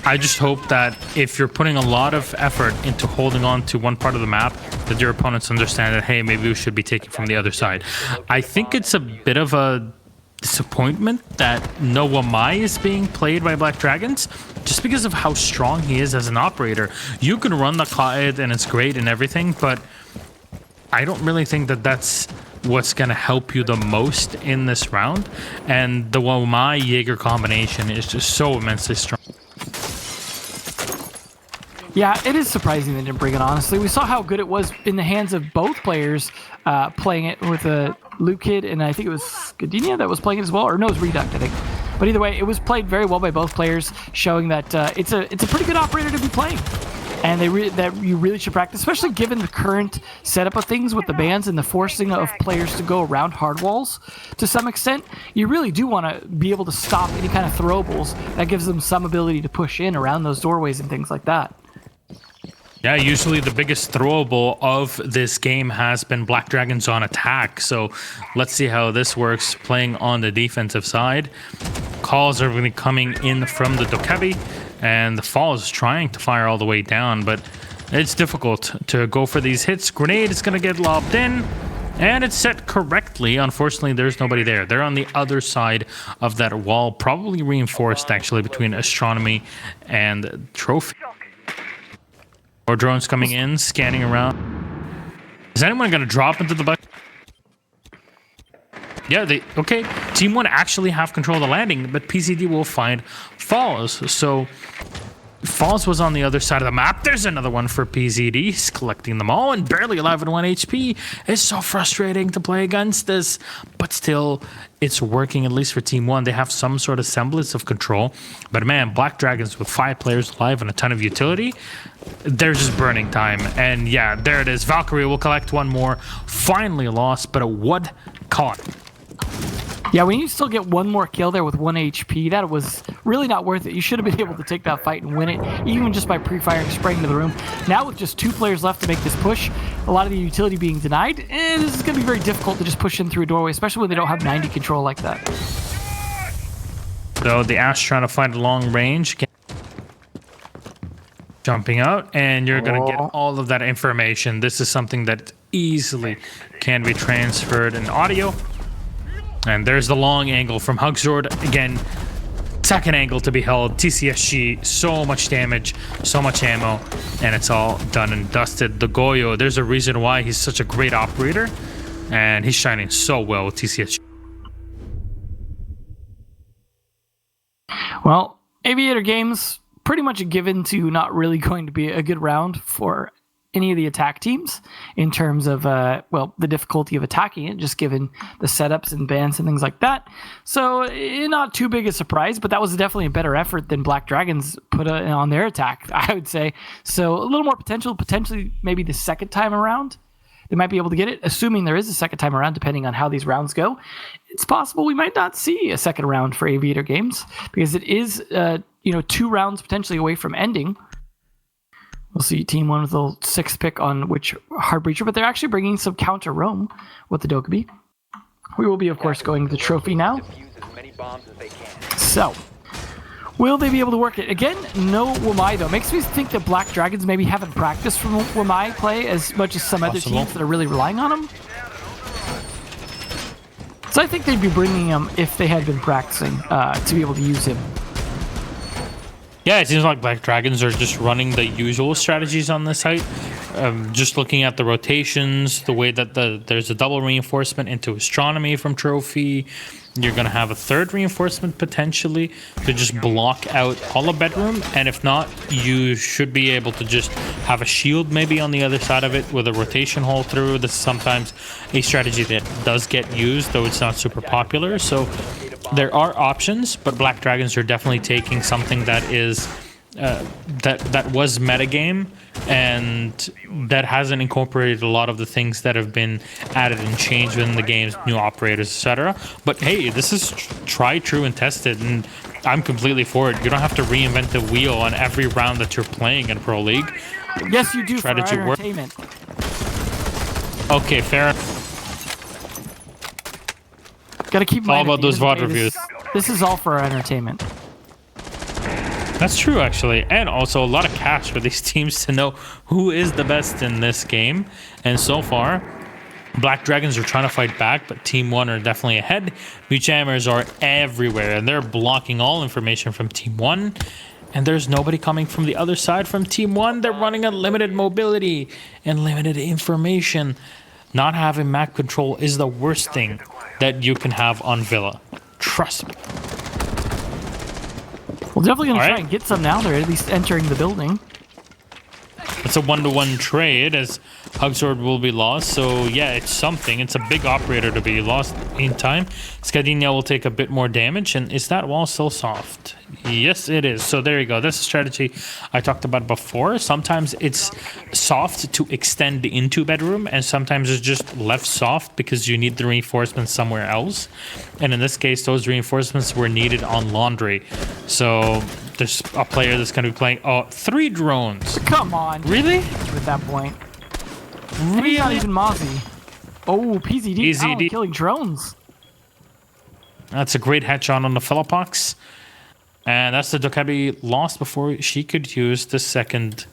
S1: I just hope that if you're putting a lot of effort into holding on to one part of the map, that your opponents understand that, hey, maybe we should be taking from the other side. I think it's a bit of a disappointment that no oNe is being played by Black Dragons just because of how strong he is as an operator. You can run the Qaed and it's great and everything, but I don't really think that that's what's going to help you the most in this round. And the oNe Jaeger combination is just so immensely strong.
S2: Yeah, it is surprising they didn't bring it, honestly. We saw how good it was in the hands of both players playing it with a Luke Kid, and I think it was Skadinia that was playing it as well, or no, it was Reduct, I think. But either way, it was played very well by both players, showing that it's a pretty good operator to be playing. And that you really should practice, especially given the current setup of things with the bans and the forcing of players to go around hard walls to some extent. You really do want to be able to stop any kind of throwables that gives them some ability to push in around those doorways and things like that.
S1: Yeah, usually the biggest throwable of this game has been Black Dragons on attack. So let's see how this works playing on the defensive side. Calls are going to be coming in from the Dokebi, and the Fall is trying to fire all the way down, but it's difficult to go for these hits. Grenade is going to get lobbed in, and it's set correctly. Unfortunately, there's nobody there. They're on the other side of that wall, probably reinforced actually between Astronomy and Trophy. More drones coming in, scanning around. Is anyone going to drop into the bucket? Yeah, okay. Team 1 actually have control of the landing, but PCD will find Falls. So Falls was on the other side of the map. There's another one for PZD. He's collecting them all and barely alive at 1 HP. It's so frustrating to play against this, but still, it's working at least for Team 1. They have some sort of semblance of control. But man, Black Dragons with 5 players alive and a ton of utility, they're just burning time. And yeah, there it is. Valkyrie will collect one more. Finally lost, but a wood caught.
S2: Yeah, when you still get one more kill there with 1 HP, that was really not worth it. You should have been able to take that fight and win it, even just by pre-firing, spraying into the room. Now with just 2 players left to make this push, a lot of the utility being denied, and this is going to be very difficult to just push in through a doorway, especially when they don't have 90 control like that.
S1: So the Ash trying to find a long range. Jumping out, and you're going to get all of that information. This is something that easily can be transferred in audio. And there's the long angle from Hugzord. Again, second angle to be held. TCSG, so much damage, so much ammo, and it's all done and dusted. The Goyo, there's a reason why he's such a great operator, and he's shining so well with TCSG.
S2: Well, Aviator Games, pretty much a given to not really going to be a good round for any of the attack teams in terms of, well, the difficulty of attacking it, just given the setups and bans and things like that. So not too big a surprise, but that was definitely a better effort than Black Dragons put on their attack, I would say. So a little more potentially maybe the second time around. They might be able to get it, assuming there is a second time around, depending on how these rounds go. It's possible we might not see a second round for Aviator Games because it is, 2 rounds potentially away from ending. We'll see Team 1 with a 6th pick on which Hard Breacher, but they're actually bringing some counter roam with the Dokkaebi. We will be, of course, going to the trophy now. So, will they be able to work it? Again, no Wamai, though. Makes me think that Black Dragons maybe haven't practiced from Wamai play as much as some other teams that are really relying on them. So I think they'd be bringing him if they had been practicing to be able to use him.
S1: Yeah, it seems like Black Dragons are just running the usual strategies on this site. Just looking at the rotations, the way that there's a double reinforcement into astronomy from Trophy. You're going to have a 3rd reinforcement potentially to just block out Hollow Bedroom. And if not, you should be able to just have a shield maybe on the other side of it with a rotation hole through. This is sometimes a strategy that does get used, though it's not super popular. So there are options, but Black Dragons are definitely taking something that is that was metagame and that hasn't incorporated a lot of the things that have been added and changed within the games, new operators, etc. But hey, this is tried, true, and tested, and I'm completely for it. You don't have to reinvent the wheel on every round that you're playing in Pro League.
S2: Yes, you do.
S1: Strategy
S2: for our entertainment.
S1: Okay, fair.
S2: Gotta keep
S1: all about those VOD reviews.
S2: This is all for our entertainment.
S1: That's true, actually. And also a lot of cash for these teams to know who is the best in this game. And so far, Black Dragons are trying to fight back, but Team 1 are definitely ahead. Muchammers are everywhere, and they're blocking all information from Team 1. And there's nobody coming from the other side from Team 1. They're running on limited mobility and limited information. Not having map control is the worst thing that you can have on Villa. Trust me.
S2: We're definitely going to try and get some now. They're at least entering the building.
S1: It's a 1-to-1 trade as Hugsword will be lost. So yeah, it's something. It's a big operator to be lost in time. Scadinha will take a bit more damage. And is that wall still soft? Yes, it is. So there you go. That's a strategy I talked about before. Sometimes it's soft to extend into bedroom, and sometimes it's just left soft because you need the reinforcements somewhere else. And in this case, those reinforcements were needed on laundry. So there's a player that's going to be playing 3 drones.
S2: Come on.
S1: Really?
S2: At that point. Really? Not even Mozzie. Oh, PZD killing drones.
S1: That's a great headshot on the Philippox. And that's the Dokkaebi lost before she could use the second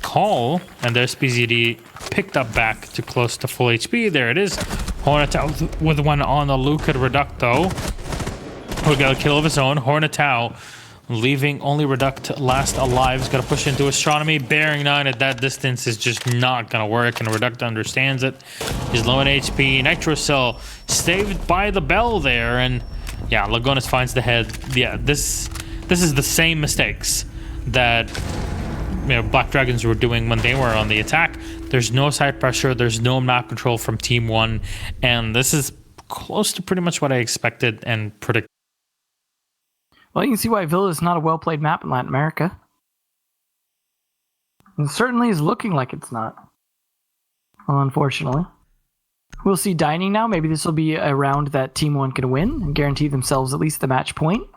S1: call. And there's PZD picked up back to close to full HP. There it is. Hornetau with one on the Luca Reducto. Who got a kill of his own. Hornetau leaving only Reduct last alive. He's got to push into Astronomy. Bearing 9 at that distance is just not going to work, and Reduct understands it. He's low in HP. Nitro Cell saved by the bell there, and yeah, Lagonis finds the head. Yeah, this is the same mistakes that Black Dragons were doing when they were on the attack. There's no side pressure. There's no map control from Team 1, and this is close to pretty much what I expected and predicted.
S2: Well, you can see why Villa is not a well-played map in Latin America. It certainly is looking like it's not. Well, unfortunately. We'll see dining now. Maybe this will be a round that Team 1 can win and guarantee themselves at least the match point.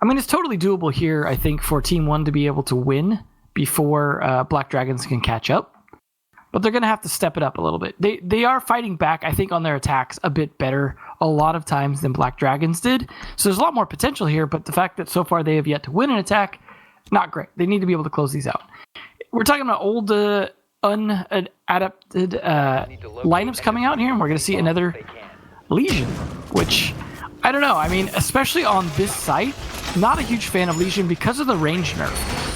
S2: I mean, it's totally doable here, I think, for Team 1 to be able to win before Black Dragons can catch up. But they're going to have to step it up a little bit. They are fighting back, I think, on their attacks a bit better a lot of times than Black Dragons did. So there's a lot more potential here, but the fact that so far they have yet to win an attack, not great. They need to be able to close these out. We're talking about old unadapted lineups coming out here, and we're going to see another Legion, which, I don't know. I mean, especially on this site, not a huge fan of Legion because of the range nerf.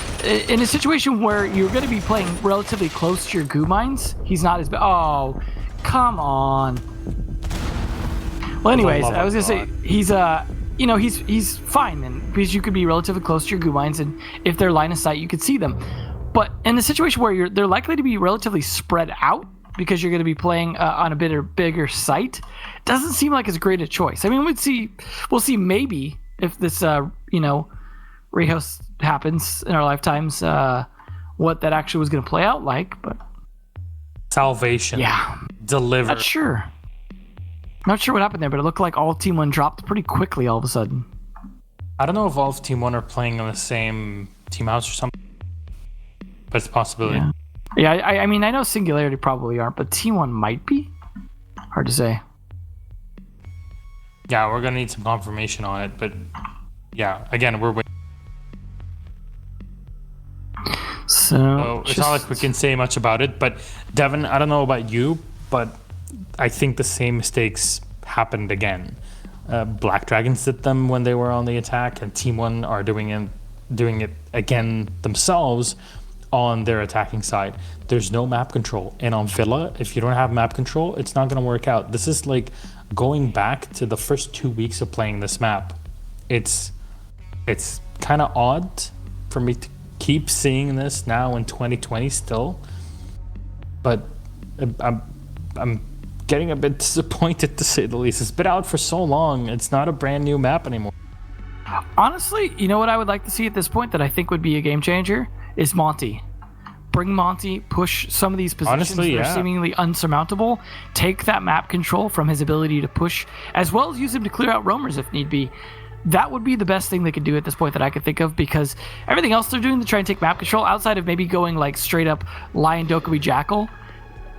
S2: In a situation where you're going to be playing relatively close to your goo mines, he's not as bad. Oh, come on. Well, anyways, I was going to say, he's he's fine then, because you could be relatively close to your goo mines, and if they're line of sight, you could see them. But in a situation where they're likely to be relatively spread out because you're going to be playing on a bigger site, doesn't seem like as great a choice. I mean, we'll see maybe if this rehost happens in our lifetimes, what that actually was going to play out like. But
S1: salvation, deliver. Not sure what happened there, but it looked like all Team 1 dropped pretty quickly all of a sudden. I don't know if all of Team 1 are playing on the same team house or something, but it's a possibility.
S2: Yeah, I mean, I know Singularity probably aren't, but Team 1 might be. Hard to say.
S1: Yeah, we're going to need some confirmation on it, but yeah, again, we're waiting. So it's not like we can say much about it, but Devin, I don't know about you, but I think the same mistakes happened again. Black Dragons did them when they were on the attack, and Team 1 are doing it again themselves on their attacking side. There's no map control, and on Villa, if you don't have map control, it's not going to work out. This is like going back to the first 2 weeks of playing this map. It's kind of odd for me to keep seeing this now in 2020 still, but I'm getting a bit disappointed, to say the least. It's been out for so long. It's not a brand new map anymore.
S2: Honestly, you know what I would like to see at this point that I think would be a game changer is Monty. Bring Monty, push some of these positions that are seemingly unsurmountable, take that map control from his ability to push, as well as use him to clear out roamers if need be. That would be the best thing they could do at this point that I could think of, because everything else they're doing to try and take map control, outside of maybe going like straight up Lion Dokkaebi Jackal,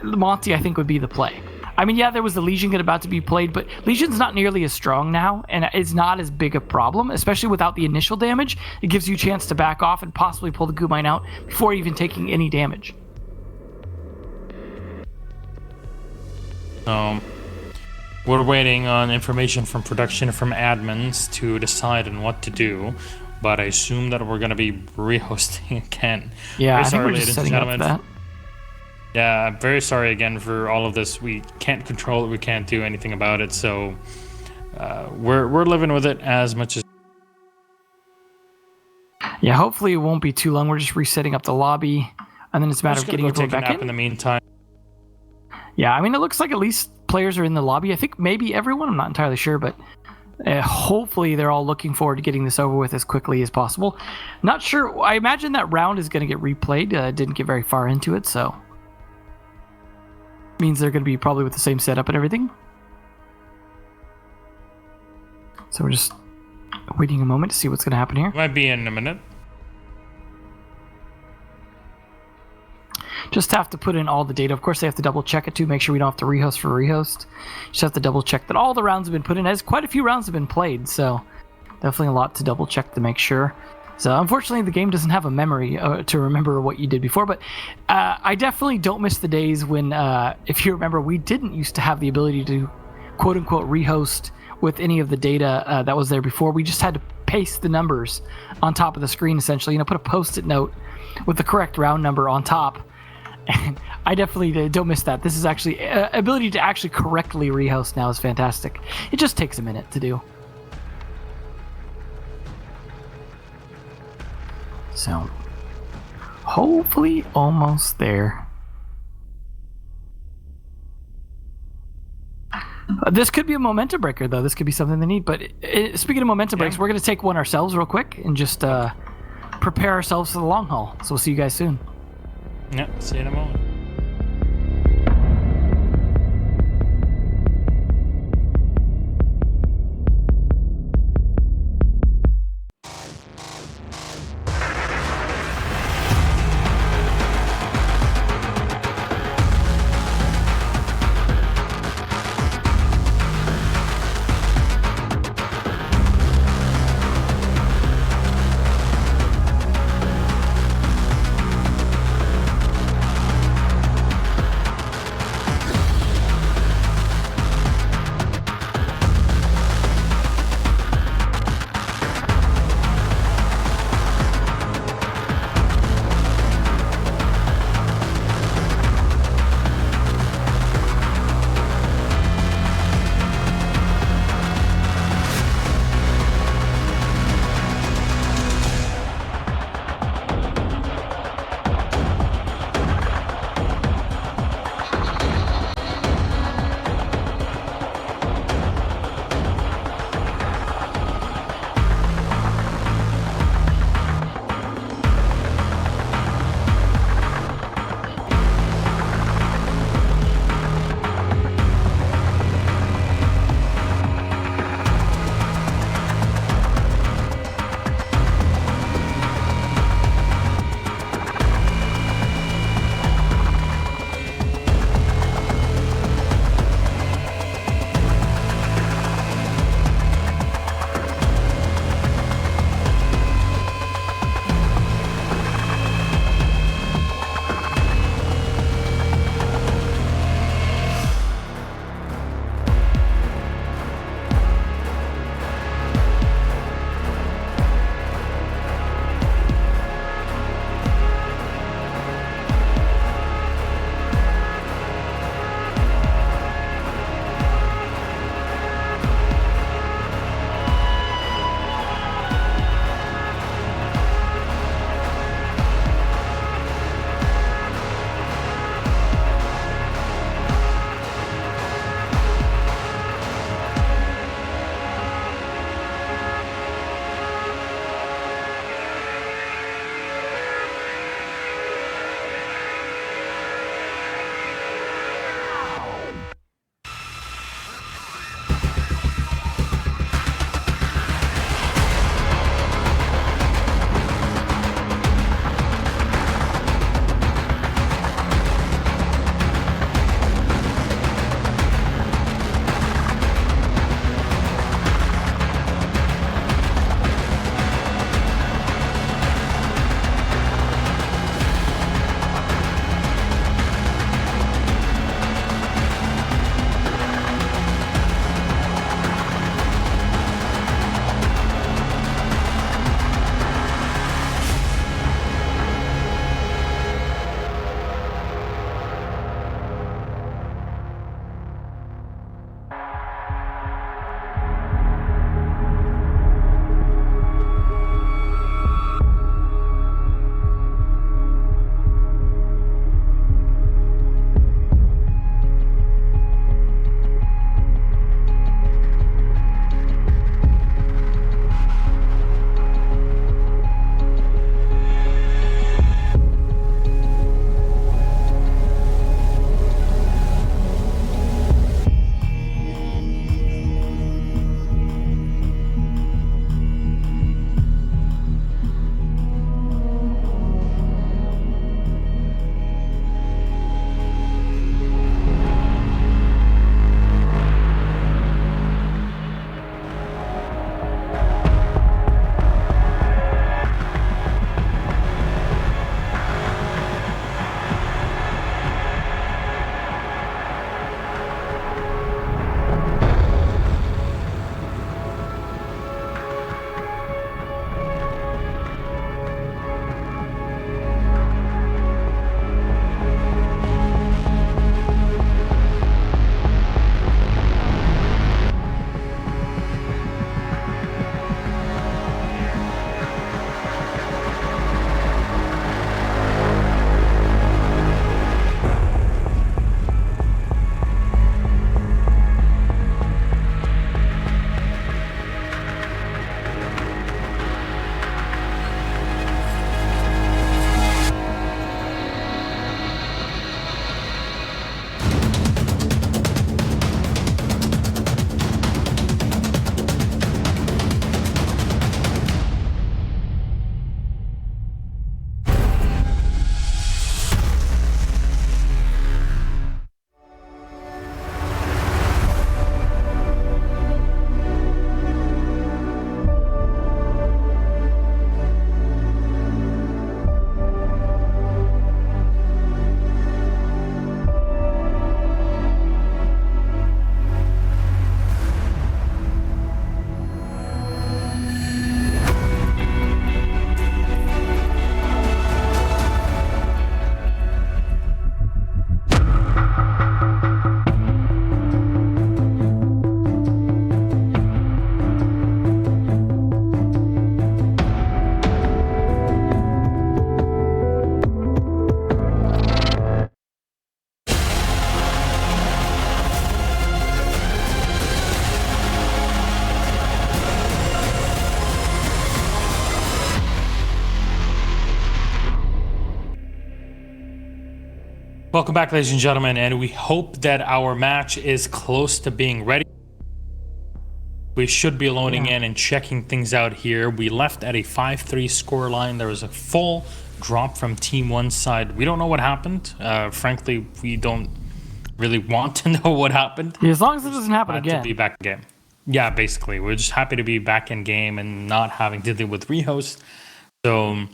S2: Monty I think would be the play. I mean, yeah, there was the Legion about to be played, but Legion's not nearly as strong now, and it's not as big a problem, especially without the initial damage. It gives you a chance to back off and possibly pull the goo mine out before even taking any damage.
S1: We're waiting on information from production from admins to decide on what to do, but I assume that we're going to be rehosting again.
S2: Yeah, I think we're just setting up for that.
S1: Yeah, I'm very sorry again for all of this. We can't control it. We can't do anything about it. So we're living with it as much as.
S2: Yeah, hopefully it won't be too long. We're just resetting up the lobby, and then it's a matter of getting everyone back
S1: in the meantime.
S2: Yeah, I mean, it looks like at least players are in the lobby. I think maybe everyone. I'm not entirely sure, but hopefully they're all looking forward to getting this over with as quickly as possible. Not sure. I imagine that round is going to get replayed. Didn't get very far into it, so. Means they're going to be probably with the same setup and everything. So we're just waiting a moment to see what's going to happen here.
S1: Might be in a minute.
S2: Just have to put in all the data. Of course, they have to double check it too, make sure we don't have to rehost for rehost. Just have to double check that all the rounds have been put in, as quite a few rounds have been played, so definitely a lot to double check to make sure. So unfortunately, the game doesn't have a memory to remember what you did before, but I definitely don't miss the days when, if you remember, we didn't used to have the ability to quote-unquote rehost with any of the data that was there before. We just had to paste the numbers on top of the screen, essentially, put a post-it note with the correct round number on top. And I definitely don't miss that. This is actually, ability to actually correctly rehost now is fantastic. It just takes a minute to do. So, hopefully almost there. This could be a momentum breaker, though. This could be something they need. But speaking of momentum breaks, we're going to take one ourselves real quick and just prepare ourselves for the long haul. So we'll see you guys soon.
S1: Yeah, see you in a moment. Welcome back, ladies and gentlemen, and we hope that our match is close to being ready. We should be loading in and checking things out here. We left at a 5-3 scoreline. There was a full drop from Team 1's side. We don't know what happened. Frankly, we don't really want to know what happened.
S2: Yeah, as long as it doesn't happen
S1: To
S2: again.
S1: be back in game. Yeah, basically. We're just happy to be back in game and not having to deal with rehost. So,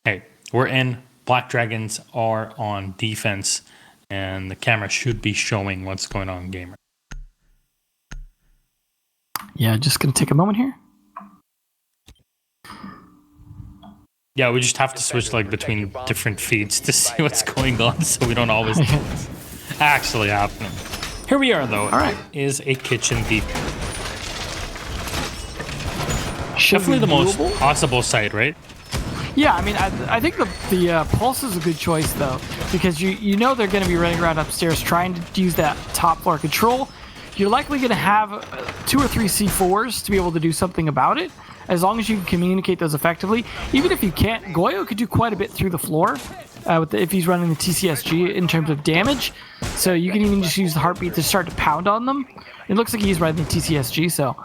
S1: hey, we're in. Black Dragons are on defense, and the camera should be showing what's going on, gamer.
S2: Yeah, just gonna take a moment here.
S1: Yeah, we just have to switch like between different feeds to see what's going on, so we don't always know what's actually happening. Here we are, though.
S2: All right.
S1: It is a kitchen deep.
S2: Should
S1: Definitely
S2: be
S1: the most
S2: doable.
S1: possible site, right?
S2: Yeah, I mean, I think the Pulse is a good choice, though, because you know they're going to be running around upstairs trying to use that top floor control. You're likely going to have 2 or 3 C4s to be able to do something about it, as long as you can communicate those effectively. Even if you can't, Goyo could do quite a bit through the floor if he's running the TCSG in terms of damage. So you can even just use the heartbeat to start to pound on them. It looks like he's running the TCSG, so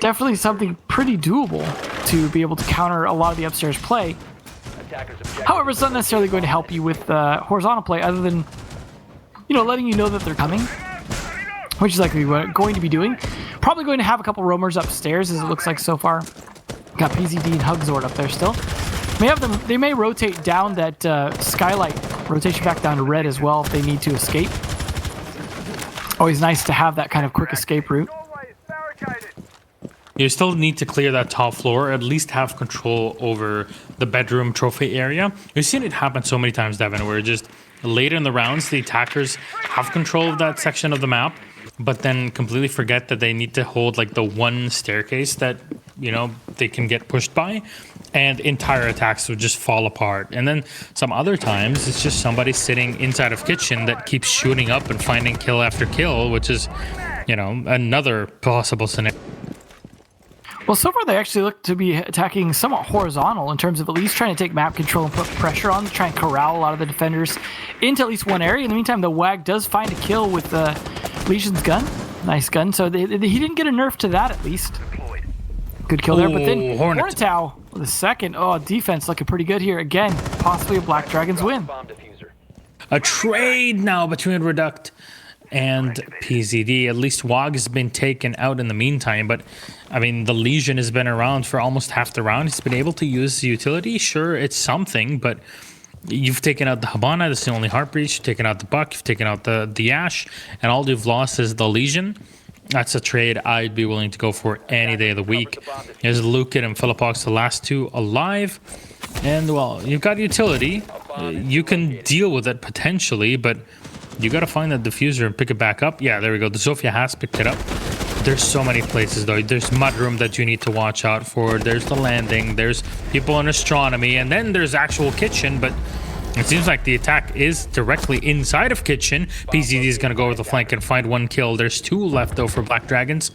S2: definitely something pretty doable to be able to counter a lot of the upstairs play. However, it's not necessarily going to help you with horizontal play, other than letting you know that they're coming, which is likely what we're going to be doing. Probably going to have a couple roamers upstairs, as it looks like so far. Got PZD and Hugzord up there still. They may rotate down that skylight rotation back down to red as well if they need to escape. Always nice to have that kind of quick escape route.
S1: You still need to clear that top floor, or at least have control over the bedroom trophy area. We've seen it happen so many times, Devin, where just later in the rounds, the attackers have control of that section of the map, but then completely forget that they need to hold like the one staircase that, they can get pushed by, and entire attacks would just fall apart. And then some other times, it's just somebody sitting inside of kitchen that keeps shooting up and finding kill after kill, which is, another possible scenario.
S2: Well, so far they actually look to be attacking somewhat horizontal in terms of at least trying to take map control and put pressure on to try and corral a lot of the defenders into at least one area. In the meantime, the WAG does find a kill with Legion's gun. Nice gun. So he didn't get a nerf to that, at least. Good kill there. But then Hornetow with a second. Oh, defense looking pretty good here. Again, possibly a Black Dragons win.
S1: A trade now between Reduct and PZD. At least WAG has been taken out in the meantime, but I mean, the Legion has been around for almost half the round. He's been able to use utility. Sure, it's something, but you've taken out the Habana, that's the only heart breach. You've taken out the Buck, you've taken out the Ash, and all you've lost is the Legion. That's a trade I'd be willing to go for any day of the week. There's Lukin and Philippox, the last two alive. And, well, you've got utility. You can deal with it potentially, but you got to find that diffuser and pick it back up. Yeah, there we go. The Zofia has picked it up. There's so many places, though. There's Mudroom that you need to watch out for. There's the landing. There's people in astronomy. And then there's actual kitchen, but it seems like the attack is directly inside of kitchen. PZD is going to go over the flank and find one kill. There's 2 left, though, for Black Dragons.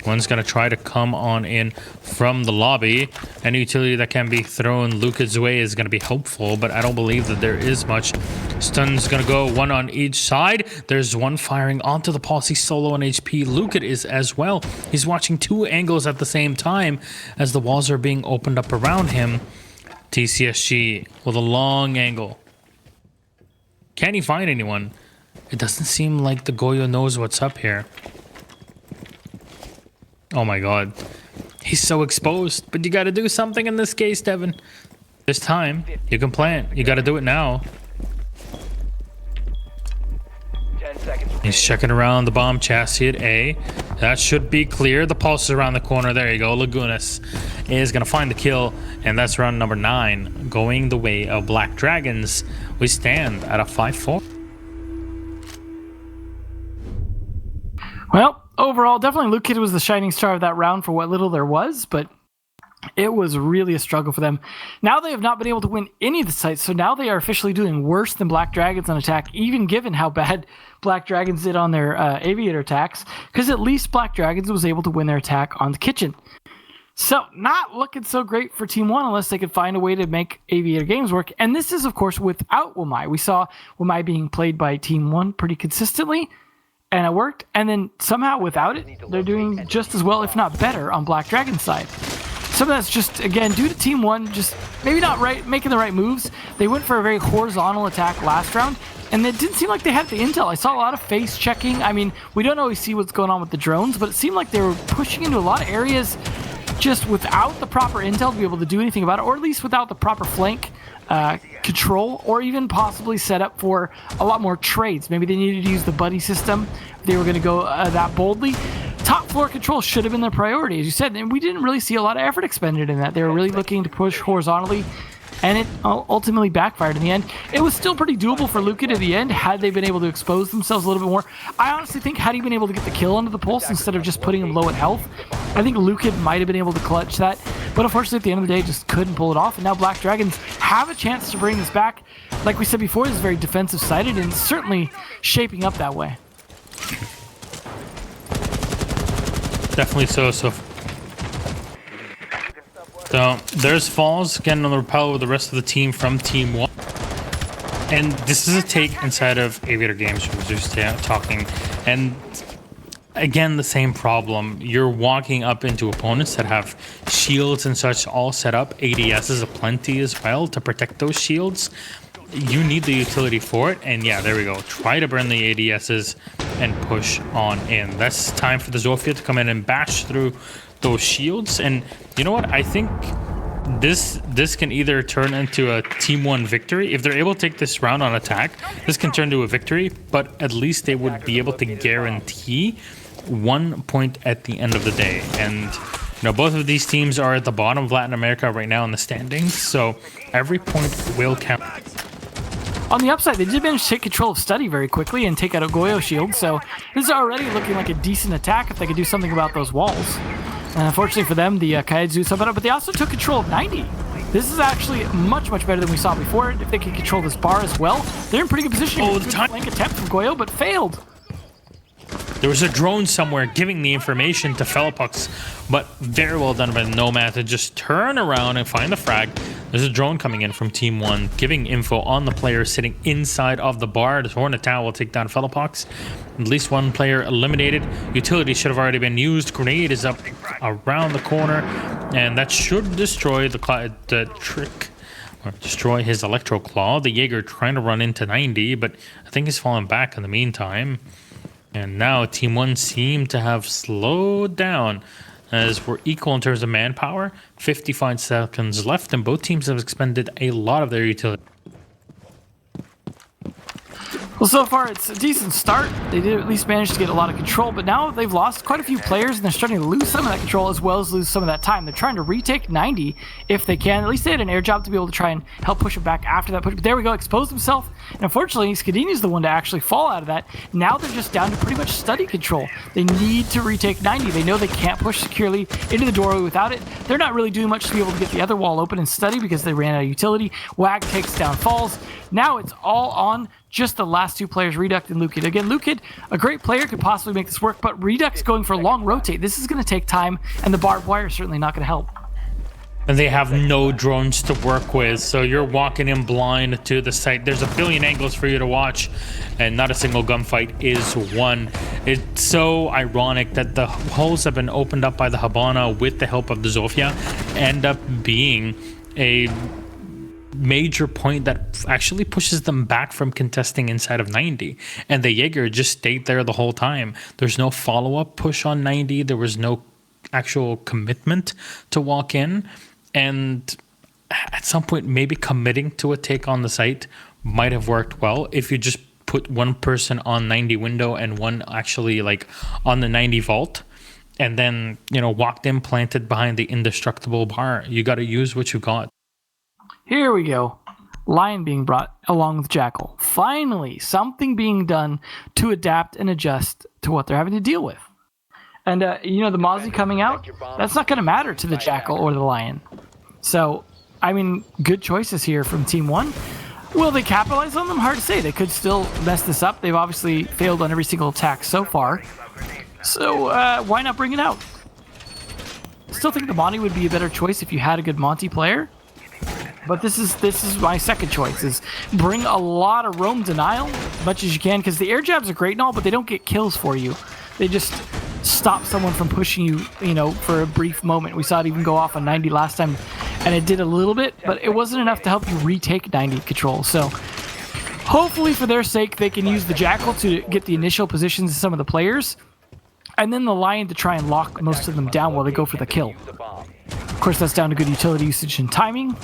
S1: One's going to try to come on in from the lobby. Any utility that can be thrown Lucas' way is going to be helpful, but I don't believe that there is much. Stun's going to go 1 on each side. There's 1 firing onto the Pulse. He's solo on HP. Lucas is as well. He's watching 2 angles at the same time as the walls are being opened up around him. TCSG with a long angle. Can he find anyone? It doesn't seem like the Goyo knows what's up here. Oh my god. He's so exposed. But you gotta do something in this case, Devin. There's time. You can plant. You gotta do it now.
S3: 10 seconds.
S1: He's checking around the bomb chassis at A. That should be clear. The Pulse is around the corner. There you go. Lagunas is gonna find the kill. And that's round number 9. Going the way of Black Dragons. We stand at a 5-4.
S2: Well, overall, definitely Luke Kid was the shining star of that round for what little there was, but it was really a struggle for them. Now they have not been able to win any of the sites, so now they are officially doing worse than Black Dragons on attack, even given how bad Black Dragons did on their Aviator attacks, because at least Black Dragons was able to win their attack on the kitchen. So not looking so great for Team One unless they could find a way to make Aviator Games work. And this is, of course, without oNe. We saw oNe being played by Team One pretty consistently, and it worked. And then somehow without it, they're doing just as well, if not better, on Black Dragon's side. Some of that's just, again, due to Team One just maybe not making the right moves. They went for a very horizontal attack last round, and it didn't seem like they had the intel. I saw a lot of face checking. I mean, we don't always see what's going on with the drones, but it seemed like they were pushing into a lot of areas just without the proper intel to be able to do anything about it, or at least without the proper flank control, or even possibly set up for a lot more trades. Maybe they needed to use the buddy system if they were going to go that boldly. Top floor control should have been their priority, as you said, and we didn't really see a lot of effort expended in that. They were really looking to push horizontally, and it ultimately backfired in the end. It was still pretty doable for Luca at the end, had they been able to expose themselves a little bit more. I honestly think had he been able to get the kill under the pulse instead of just putting him low at health, I think Luca might have been able to clutch that, but unfortunately at the end of the day just couldn't pull it off, and now Black Dragons have a chance to bring this back. Like we said before, this is very defensive sided and certainly shaping up that way.
S1: Definitely so. So there's Falls getting on the rappel with the rest of the team from Team One. And this is a take inside of Aviator Games, we were just talking. And again, the same problem. You're walking up into opponents that have shields and such all set up. ADSs aplenty as well to protect those shields. You need the utility for it, and yeah, there we go. Try to burn the ADSs and push on in. That's time for the Zofia to come in and bash through those shields. And you know what? I think this can either turn into a Team One victory. If they're able to take this round on attack, this can turn to a victory, but at least they would be able to guarantee 1 point at the end of the day. And you know, both of these teams are at the bottom of Latin America right now in the standings, so every point will count.
S2: On the upside, they did manage to take control of Study very quickly and take out a Goyo shield, so this is already looking like a decent attack if they could do something about those walls. And unfortunately for them, the Kaidzu summed up, but they also took control of 90. This is actually much, much better than we saw before. If they can control this bar as well, they're in pretty good position.
S1: Oh,
S2: the flank attempt from Goyo, but failed.
S1: There was a drone somewhere giving the information to Felipux, but very well done by the Nomad to just turn around and find the frag. There's a drone coming in from Team One, giving info on the player sitting inside of the bar. The Hornet Tower will take down Felipux. At least one player eliminated. Utility should have already been used. Grenade is up around the corner, and that should destroy the trick. Or destroy his Electro Claw. The Jaeger trying to run into 90, but I think he's fallen back in the meantime. And now Team One seem to have slowed down as we're equal in terms of manpower. 55 seconds left, and both teams have expended a lot of their utility.
S2: Well, so far it's a decent start. They did at least manage to get a lot of control, but now they've lost quite a few players and they're starting to lose some of that control as well as lose some of that time. They're trying to retake 90 if they can. At least they had an air job to be able to try and help push him back after that push. But there we go, exposed himself. And unfortunately, Scadini's the one to actually fall out of that. Now they're just down to pretty much Study control. They need to retake 90. They know they can't push securely into the doorway without it. They're not really doing much to be able to get the other wall open and Study because they ran out of utility. Wag takes down Falls. Now it's all on just the last two players, Reduct and Lukid. Again, Lukid, a great player, could possibly make this work, but Reduct's going for a long rotate. This is going to take time, and the barbed wire is certainly not going to help.
S1: And they have no drones to work with, so you're walking in blind to the site. There's a billion angles for you to watch, and not a single gunfight is won. It's so ironic that the holes have been opened up by the Habana with the help of the Zofia end up being a major point that actually pushes them back from contesting inside of 90, and the Jaeger just stayed there the whole time. There's no follow-up push on 90. There was no actual commitment to walk in, and at some point maybe committing to a take on the site might have worked well if you just put one person on 90 window and one actually like on the 90 vault, and then, you know, walked in, planted behind the indestructible bar. You got to use what you got.
S2: Here we go. Lion being brought along with Jackal. Finally, something being done to adapt and adjust to what they're having to deal with. And, you know, the Mozzie coming out, that's not going to matter to the Jackal or the Lion. So, I mean, good choices here from Team One. Will they capitalize on them? Hard to say. They could still mess this up. They've obviously failed on every single attack so far. So, why not bring it out? still think the Monty would be a better choice if you had a good Monty player. But this is my second choice, is bring a lot of roam denial as much as you can, because the air jabs are great and all, but they don't get kills for you. They just stop someone from pushing you, you know, for a brief moment. We saw it even go off on 90 last time, and it did a little bit, but it wasn't enough to help you retake 90 control. So hopefully for their sake, they can use the Jackal to get the initial positions of some of the players, and then the Lion to try and lock most of them down while they go for the kill. Of course, that's down to good utility usage and timing,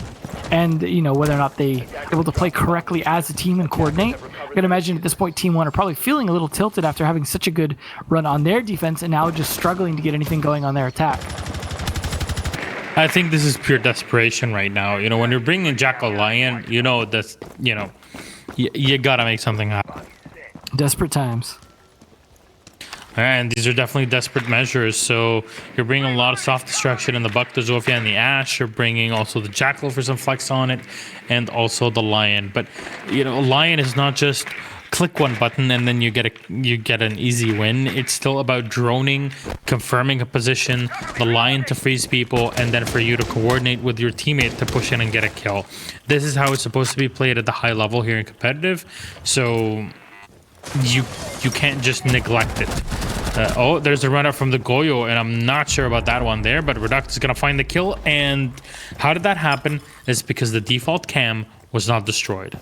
S2: and, you know, whether or not they are able to play correctly as a team and coordinate. I can imagine at this point Team 1 are probably feeling a little tilted after having such a good run on their defense and now just struggling to get anything going on their attack.
S1: I think this is pure desperation right now. You know, when you're bringing Jackal Lion, you know that's, you know, you gotta make something happen.
S2: Desperate times.
S1: And these are definitely desperate measures. So you're bringing a lot of soft destruction in the Buck, the Zofia, and the Ash. You're bringing also the Jackal for some flex on it, and also the Lion. But, you know, Lion is not just click one button and then you get an easy win. It's still about droning, confirming a position, the Lion to freeze people, and then for you to coordinate with your teammate to push in and get a kill. This is how it's supposed to be played at the high level here in competitive. So you can't just neglect it. Oh, there's a run-up from the Goyo, and I'm not sure about that one there, but Reduct is going to find the kill. And how did that happen? It's because the default cam was not destroyed.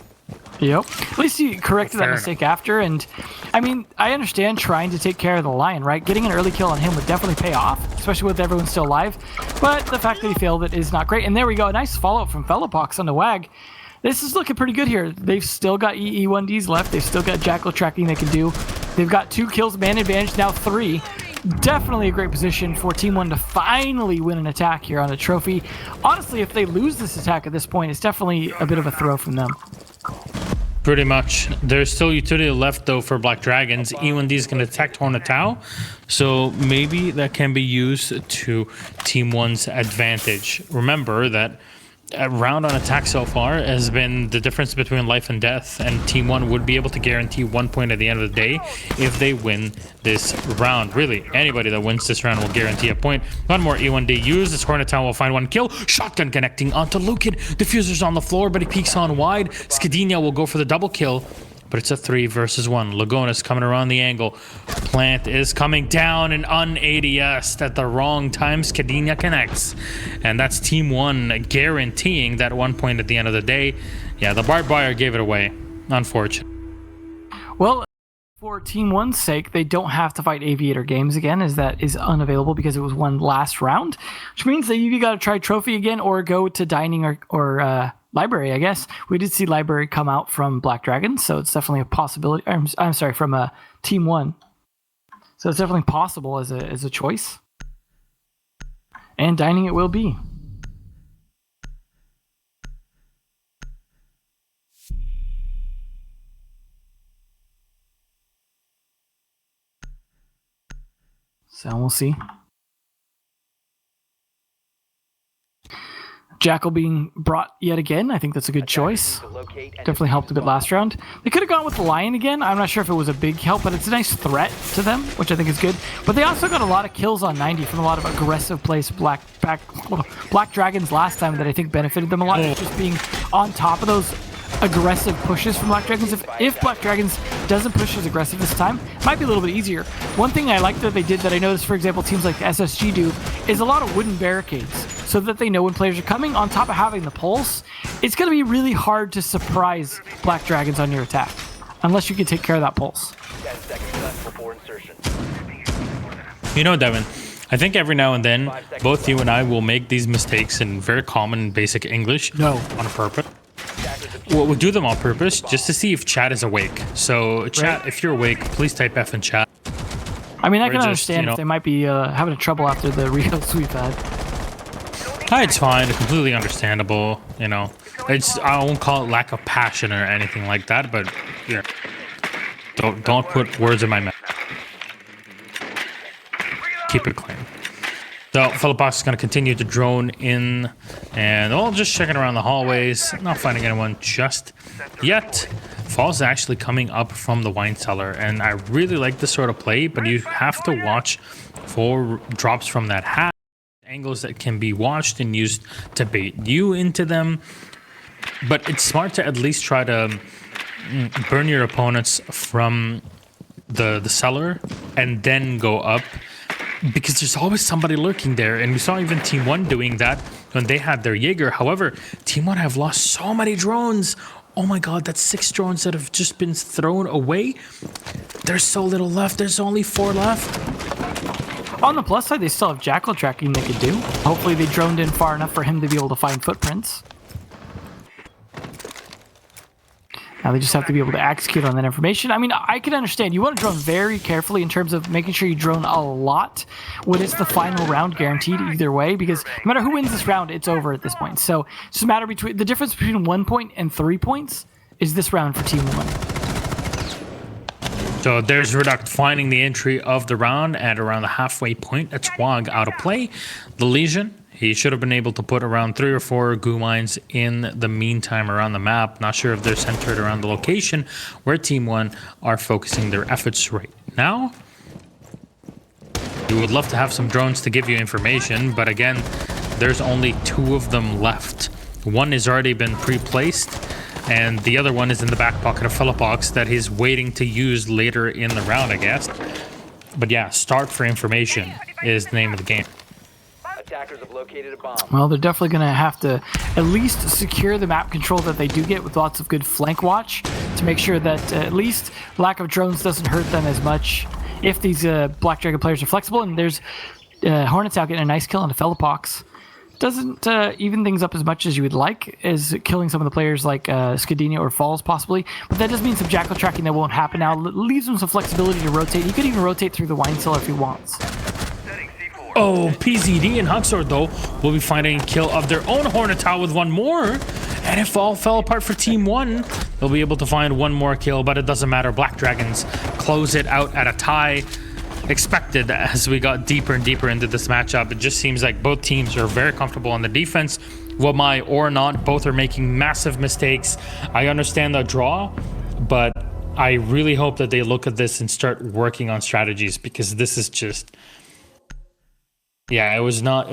S2: Yep. At least he corrected that mistake after. And, I mean, I understand trying to take care of the Lion, right? Getting an early kill on him would definitely pay off, especially with everyone still alive. But the fact that he failed it is not great. And there we go. A nice follow-up from Fellapox on the WAG. This is looking pretty good here. They've still got EE1Ds left. They've still got Jackal tracking they can do. They've got 2 kills, man advantage, now 3. Definitely a great position for Team 1 to finally win an attack here on a trophy. Honestly, if they lose this attack at this point, it's definitely a bit of a throw from them.
S1: Pretty much. There's still utility left, though, for Black Dragons. E1D is going to detect Hornetau, so maybe that can be used to Team 1's advantage. Remember that a round on attack so far has been the difference between life and death, and Team 1 would be able to guarantee 1 point at the end of the day if they win this round. Really, anybody that wins this round will guarantee a point. One more E1D used. This Hornetau will find 1 kill. Shotgun connecting onto Lukin. Diffuser's on the floor, but he peeks on wide. Skadina will go for the double kill, but it's a 3 versus 1. Lagona's coming around the angle. Plant is coming down and un-ADS'd at the wrong time. Skadina connects. And that's Team 1 guaranteeing that 1 point at the end of the day. Yeah, the barbed wire gave it away. Unfortunate.
S2: Well, for Team 1's sake, they don't have to fight Aviator Games again, as that is unavailable because it was won last round. Which means that you got to try Trophy again or go to Dining or Library, I guess. We did see Library come out from Black Dragon, so it's definitely a possibility. I'm sorry, from Team 1. So it's definitely possible as a choice. And Dining it will be. So we'll see. Jackal being brought yet again. I think that's a good choice. Definitely helped a bit last round. They could have gone with the Lion again. I'm not sure if it was a big help, but it's a nice threat to them, which I think is good. But they also got a lot of kills on 90 from a lot of aggressive plays. Black Dragons last time that I think benefited them a lot. Just being on top of those aggressive pushes from Black Dragons. If Black Dragons doesn't push as aggressive this time, it might be a little bit easier. One thing I like that they did that I noticed, for example, teams like SSG do, is a lot of wooden barricades so that they know when players are coming. On top of having the pulse, it's going to be really hard to surprise Black Dragons on your attack unless you can take care of that pulse.
S3: 10 seconds left before insertion.
S1: You know, Devin, I think every now and then, both you and I will make these mistakes in very common basic English.
S2: No.
S1: On purpose. We'll do them on purpose just to see if chat is awake. So, chat,
S2: right.
S1: If you're awake, please type F in chat.
S2: I mean, I can
S1: just,
S2: understand if they might be having trouble after the Rios we've had.
S1: It's fine. Completely understandable. You know, I won't call it lack of passion or anything like that, but yeah, don't put words in my mouth. Keep it clean. So Philippox is going to continue to drone in, and just checking around the hallways, not finding anyone just yet. Fall's actually coming up from the wine cellar, and I really like this sort of play, but you have to watch for drops from that hat. angles that can be watched and used to bait you into them. But it's smart to at least try to burn your opponents from the cellar and then go up, because there's always somebody lurking there. And we saw even Team 1 doing that when they had their Jaeger. However, Team 1 have lost so many drones. Oh my god, that's 6 drones that have just been thrown away. There's so little left. There's only 4 left.
S2: On the plus side, they still have jackal tracking they could do. Hopefully they droned in far enough for him to be able to find footprints. Now they just have to be able to execute on that information. I mean, I can understand. You want to drone very carefully in terms of making sure you drone a lot when it's the final round guaranteed either way, because no matter who wins this round, it's over at this point. So it's just a matter between the difference between 1 point and 3 points is this round for Team 1.
S1: So there's Reduct finding the entry of the round at around the halfway point. That's Wog out of play. The Legion, he should have been able to put around 3 or 4 goo mines in the meantime around the map. Not sure if they're centered around the location where Team 1 are focusing their efforts right now. You would love to have some drones to give you information, but again, there's only 2 of them left. One has already been pre-placed, and the other one is in the back pocket of Philippox that he's waiting to use later in the round, I guess. But yeah, start for information is the name of the game.
S3: Attackers have located a bomb.
S2: Well, they're definitely going to have to at least secure the map control that they do get with lots of good flank watch to make sure that at least lack of drones doesn't hurt them as much if these Black Dragon players are flexible. And there's Hornets out getting a nice kill on the Philippox. Doesn't even things up as much as you would like, as killing some of the players like Skadina or Falls possibly. But that does mean some jackal tracking that won't happen now. Leaves him some flexibility to rotate. He could even rotate through the wine cellar if he wants.
S1: Oh, PZD and Huxor, though, will be finding a kill of their own Hornetal with 1 more. And if all fell apart for Team 1, they'll be able to find 1 more kill, but it doesn't matter. Black Dragons close it out at a tie. Expected as we got deeper and deeper into this matchup. It just seems like both teams are very comfortable on the defense. Wamai or not, both are making massive mistakes. I understand the draw, but I really hope that they look at this and start working on strategies, because this is just... Yeah, it was not